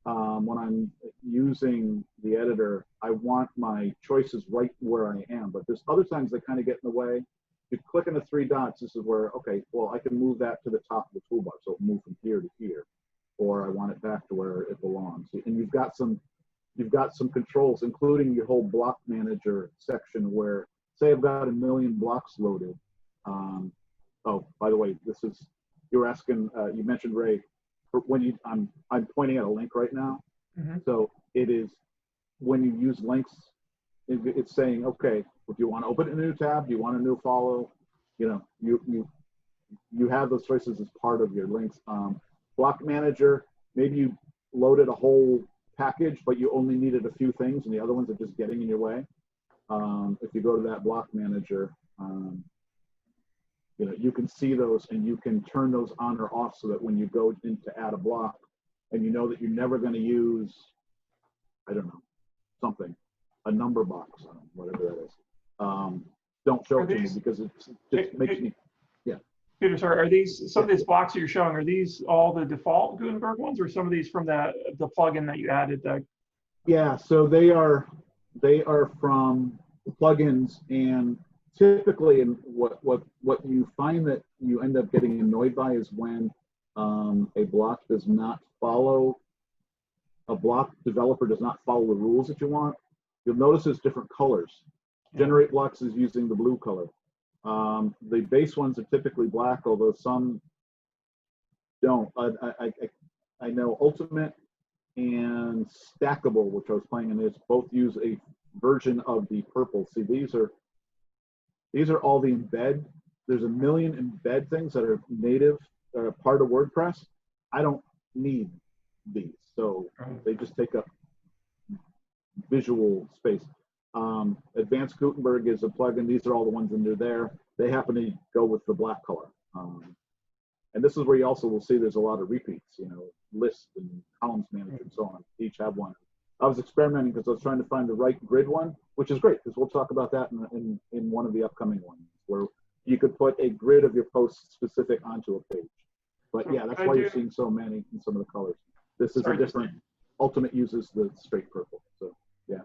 when I'm using the editor, I want my choices right where I am, but there's other times they kind of get in the way. You click on the 3 dots, this is where, okay, well, I can move that to the top of the toolbar, so it'll move from here to here, or I want it back to where it belongs. And you've got some controls, including your whole block manager section where, say I've got 1 million blocks loaded. Oh, by the way, you were asking, you mentioned, Ray, when I'm pointing at a link right now. Mm-hmm. So it is, when you use links it's saying, okay, if you want to open a new tab, do you want a new follow? You know, you have those choices as part of your links. Block manager, maybe you loaded a whole package, but you only needed a few things, and the other ones are just getting in your way. If you go to that block manager, you know, you can see those and you can turn those on or off so that when you go in to add a block and you know that you're never going to use, I don't know, something, a number box, whatever that is. Don't show it to me because it just makes me, yeah. Peter, sorry, are these, some of these blocks that you're showing, are these all the default Gutenberg ones or some of these from the plugin that you added? Yeah, so they are from plugins, and typically in what you find that you end up getting annoyed by is when a block developer does not follow the rules that you want. You'll notice there's different colors. Generate blocks is using the blue color. The base ones are typically black, although some don't. I know Ultimate and Stackable, which I was playing in this, both use a version of the purple. See, these are all the embed. There's a million embed things that are native, part of WordPress. I don't need these, so they just take up visual space. Advanced Gutenberg is a plugin. These are all the ones under there. They happen to go with the black color. And this is where you also will see there's a lot of repeats, you know, list and columns manager and so on. Each have one. I was experimenting because I was trying to find the right grid one, which is great because we'll talk about that in one of the upcoming ones where you could put a grid of your posts specific onto a page. But yeah, that's why you're seeing so many in some of the colors. This is a different, Ultimate uses the straight purple. So yeah.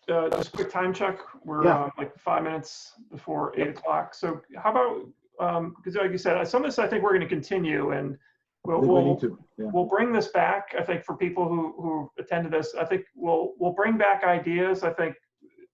Just a quick time check. We're like 5 minutes before 8 o'clock. So how about, because like you said, some of this I think we're going to continue, and we'll bring this back. I think for people who attended this, I think we'll bring back ideas. I think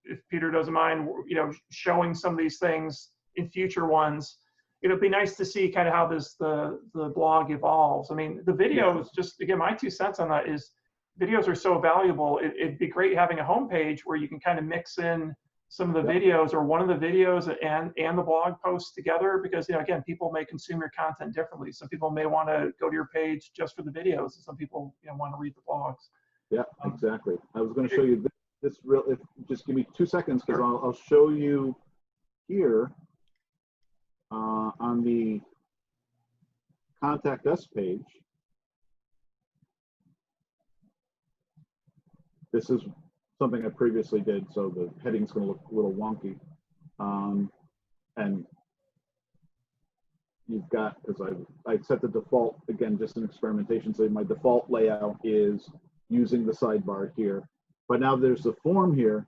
if Peter doesn't mind, you know, showing some of these things in future ones. It'd be nice to see kind of how the blog evolves. I mean, the videos, just again, my 2 cents on that is videos are so valuable. It'd be great having a homepage where you can kind of mix in some of the videos or one of the videos and the blog posts together, because, you know, again, people may consume your content differently. Some people may want to go to your page just for the videos, and some people, you know, want to read the blogs. Yeah, exactly. I was going to show you this real. Just give me 2 seconds because I'll show you here on the Contact Us page. This is something I previously did, so the heading's going to look a little wonky. And you've got, because I set the default, again, just an experimentation, so my default layout is using the sidebar here. But now there's the form here.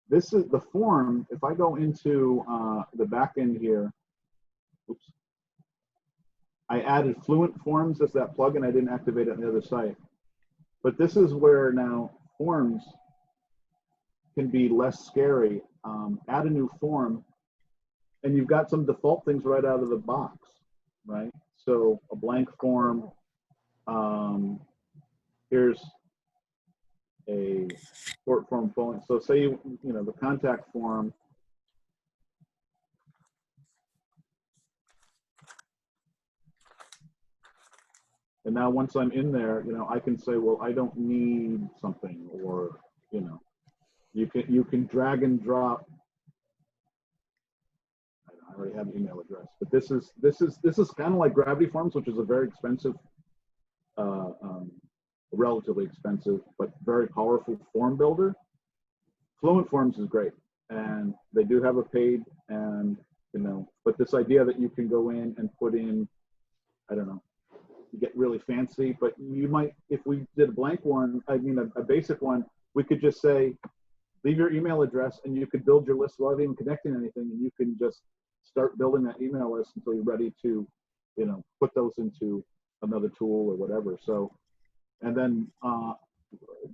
This is the form. If I go into the back end here, oops, I added Fluent Forms as that plugin. I didn't activate it on the other site. But this is where now forms can be less scary. Add a new form, and you've got some default things right out of the box, right? So a blank form. Here's a short form phone. So say you know the contact form. And now once I'm in there, you know, I can say, well, I don't need something, or, you know, you can drag and drop. I already have an email address, but this is kind of like Gravity Forms, which is a very expensive, relatively expensive, but very powerful form builder. Fluent Forms is great, and they do have a paid, and you know, but this idea that you can go in and put in, I don't know, you get really fancy, but you might, if we did a blank one, I mean a basic one, we could just say, leave your email address, and you could build your list without even connecting anything, and you can just start building that email list until you're ready to, you know, put those into another tool or whatever. So, and then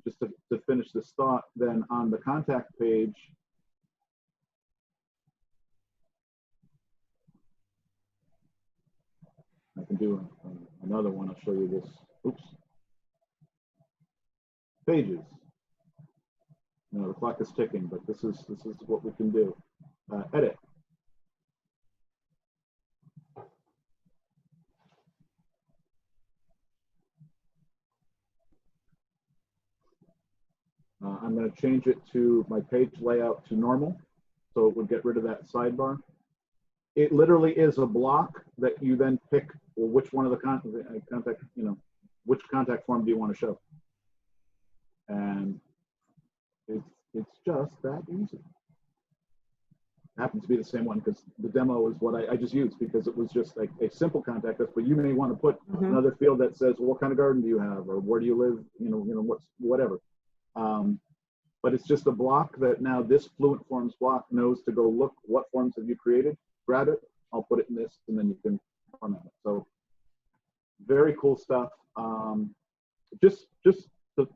just to finish this thought, then on the contact page, I can do another one. I'll show you this. Oops. Pages. You know, the clock is ticking, but this is what we can do. Edit. I'm going to change it to my page layout to normal, so it would get rid of that sidebar. It literally is a block that you then pick, well, which one of the contact, you know, which contact form do you want to show? And it's just that easy. Happens to be the same one because the demo is what I just used because it was just like a simple contact us, but you may want to put another field that says, well, what kind of garden do you have, or where do you live, you know, what's whatever. But it's just a block that now this Fluent Forms block knows to go look what forms have you created, grab it, I'll put it in this, and then you can format it. So very cool stuff. Just to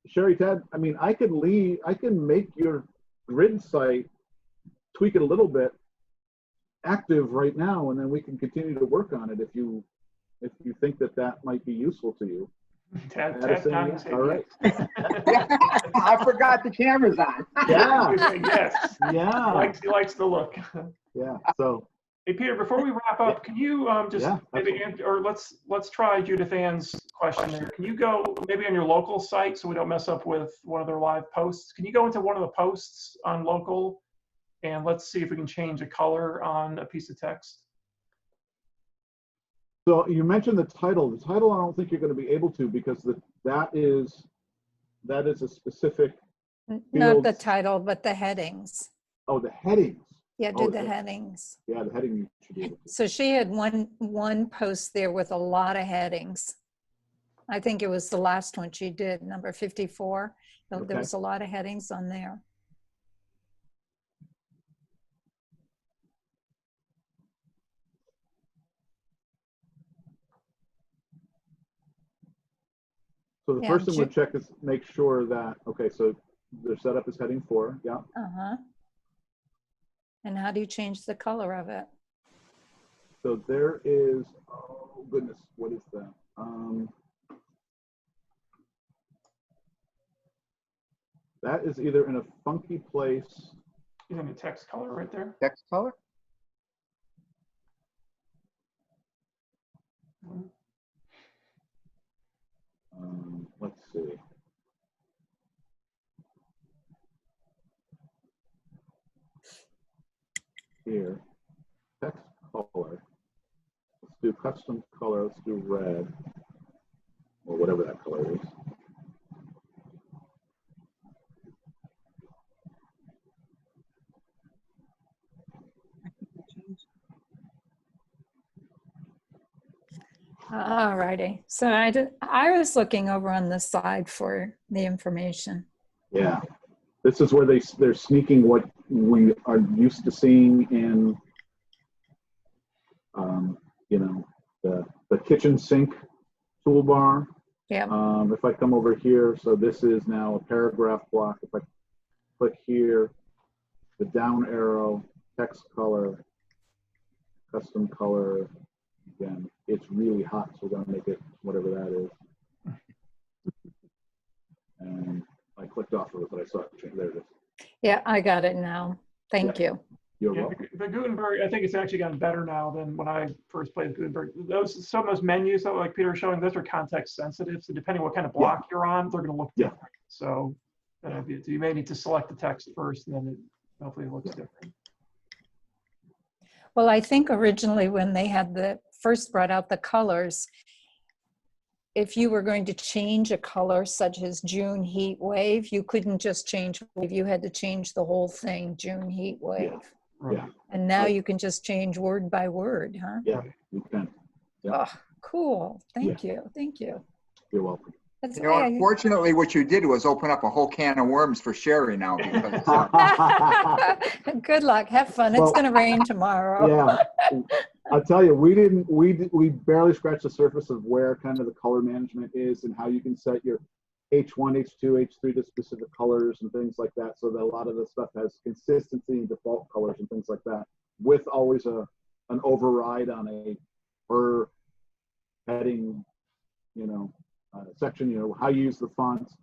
Sherry, Ted, I mean, I can make your grid site, tweak it a little bit, active right now, and then we can continue to work on it if you think that might be useful to you. Ted, all right. I forgot the camera's on. Yeah. Yes. Yeah. He likes the look. Yeah. So. Hey Peter, before we wrap up, can you just maybe answer, or let's try Judith Ann's question there. Can you go maybe on your local site so we don't mess up with one of their live posts? Can you go into one of the posts on local and let's see if we can change a color on a piece of text? So you mentioned the title. The title, I don't think you're going to be able to because that is a specific field. Not the title, but the headings. Oh, the headings. Yeah, do the headings. Yeah, the heading you should be able to. So she had one post there with a lot of headings. I think it was the last one she did, number 54. Okay. There was a lot of headings on there. So the first thing we'll check is make sure that, okay, so they're set up as heading 4, yeah. Uh-huh. And how do you change the color of it? So there is, oh goodness, what is that? That is either in a funky place. Is in the text color right there? Text color? Let's see. Here, text color. Let's do custom color. Let's do red, or whatever that color is. All righty. So I was looking over on the side for the information. Yeah, this is where they're sneaking what we are used to seeing in, you know, the kitchen sink toolbar. Yeah. If I come over here, so this is now a paragraph block. If I click here, the down arrow, text color, custom color. Again, it's really hot, so we're going to make it whatever that is. And I clicked off of it, but I saw it change. There it is. Yeah, I got it now. Thank you. You're Yeah, welcome. the Gutenberg, I think it's actually gotten better now than when I first played Gutenberg. Some of those menus that like Peter was showing, those are context sensitive. So depending what kind of block you're on, they're going to look different. So you may need to select the text first, and then hopefully it looks different. Well, I think originally when they had first brought out the colors, if you were going to change a color such as June heat wave, you couldn't just change wave, you had to change the whole thing, June heat wave. Yeah. And now you can just change word by word, huh? Yeah, you can. Yeah. Oh, cool. Thank you. Thank you. You're welcome. That's, You know, unfortunately, what you did was open up a whole can of worms for Sherry now. Because, good luck. Have fun. It's going to rain tomorrow. Yeah. I'll tell you, we barely scratched the surface of where kind of the color management is and how you can set your H1, H2, H3 to specific colors and things like that, so that a lot of the stuff has consistency and default colors and things like that, with always an override on a per heading, you know, section, you know, how you use the fonts.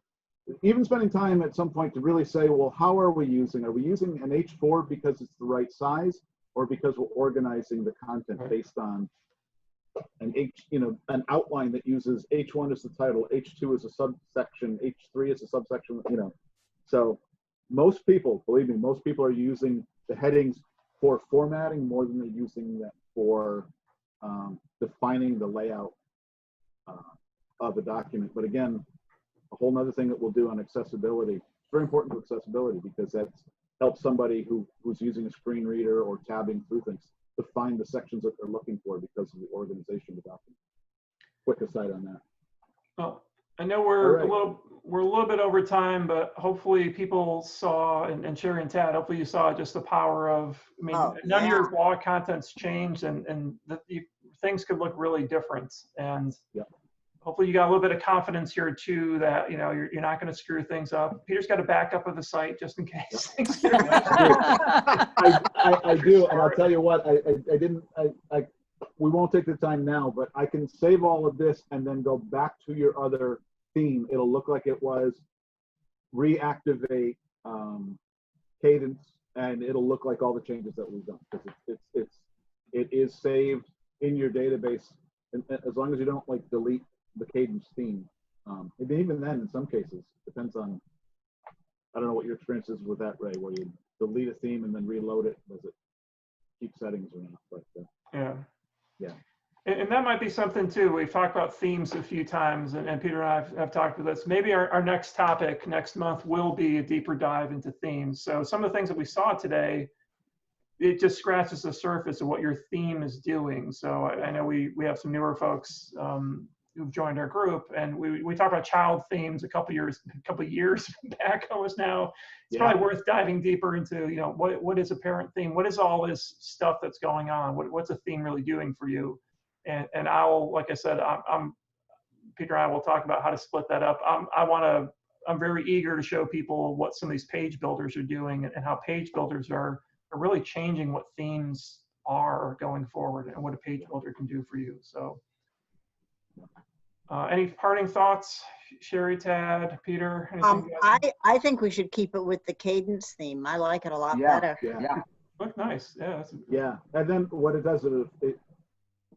even spending time at some point to really say, well, how are we using an H4 because it's the right size, or because we're organizing the content based on an outline that uses H1 as the title, H2 as a subsection, H3 as a subsection, So most people, believe me, most people are using the headings for formatting more than they're using that for defining the layout of a document. But again, a whole nother thing that we'll do on accessibility. It's very important to accessibility because that helps somebody who's using a screen reader or tabbing through things to find the sections that they're looking for because of the organization of the document. Quick aside on that. Well, I know we're All right. we're a little bit over time, but hopefully people saw, and Sherry and Tad, hopefully you saw just the power of, I mean, none of your blog content's changed, and things could look really different. And hopefully you got a little bit of confidence here too, that you're not going to screw things up. Peter's got a backup of the site just in case things get I do, and I'll tell you what, we won't take the time now, but I can save all of this and then go back to your other theme. It'll look like it was, reactivate cadence, and it'll look like all the changes that we've done, because it is saved in your database, and as long as you don't like delete the cadence theme. And even then, in some cases, depends on, I don't know what your experience is with that, Ray, where you delete a theme and then reload it. Does it keep settings or not? But yeah. And that might be something too. We've talked about themes a few times, and Peter and I have talked about this. Maybe our next topic next month will be a deeper dive into themes. So some of the things that we saw today, it just scratches the surface of what your theme is doing. So I know we have some newer folks who've joined our group, and we talked about child themes a couple years back almost now. It's probably worth diving deeper into, what is a parent theme? What is all this stuff that's going on? What's a theme really doing for you? And I'll, like I said, Peter and I will talk about how to split that up. I'm very eager to show people what some of these page builders are doing, and how page builders are really changing what themes are going forward, and what a page builder can do for you. So any parting thoughts, Sherry, Tad, Peter? I think we should keep it with the cadence theme. I like it a lot better. Yeah. Look nice. And then what it does is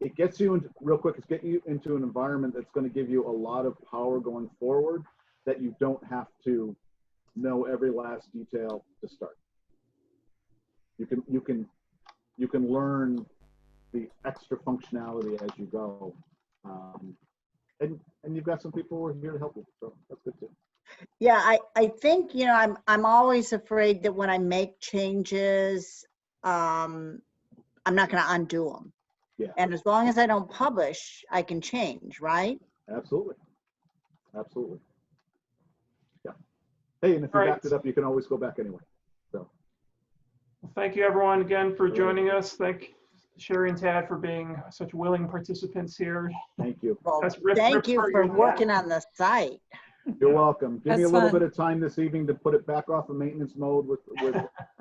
it gets you into, real quick, it's get you into an environment that's going to give you a lot of power going forward, that you don't have to know every last detail to start. You can learn the extra functionality as you go, and you've got some people who are here to help you, so that's good too. Yeah, I think I'm always afraid that when I make changes, I'm not going to undo them. Yeah. And as long as I don't publish, I can change, right? Absolutely. Yeah. Hey, and if you wrapped it up, you can always go back anyway. So. Well, thank you everyone again for joining us. Thank Sherry and Tad for being such willing participants here. Thank you. Well, thank you for working on the site. You're welcome. Give me a little bit of time this evening to put it back off of maintenance mode with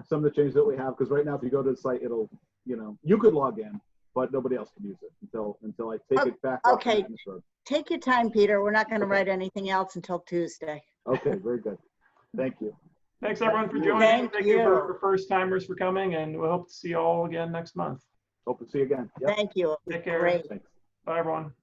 some of the changes that we have, because right now if you go to the site, it'll, you could log in, but nobody else can use it until I take it back. Okay, take your time, Peter. We're not going to write anything else until Tuesday. Okay, very good. Thank you. Thanks everyone for joining. Thank you for first timers for coming, and we hope to see you all again next month. Hope to see you again. Yep. Thank you. Take care. Great. Thanks. Bye everyone.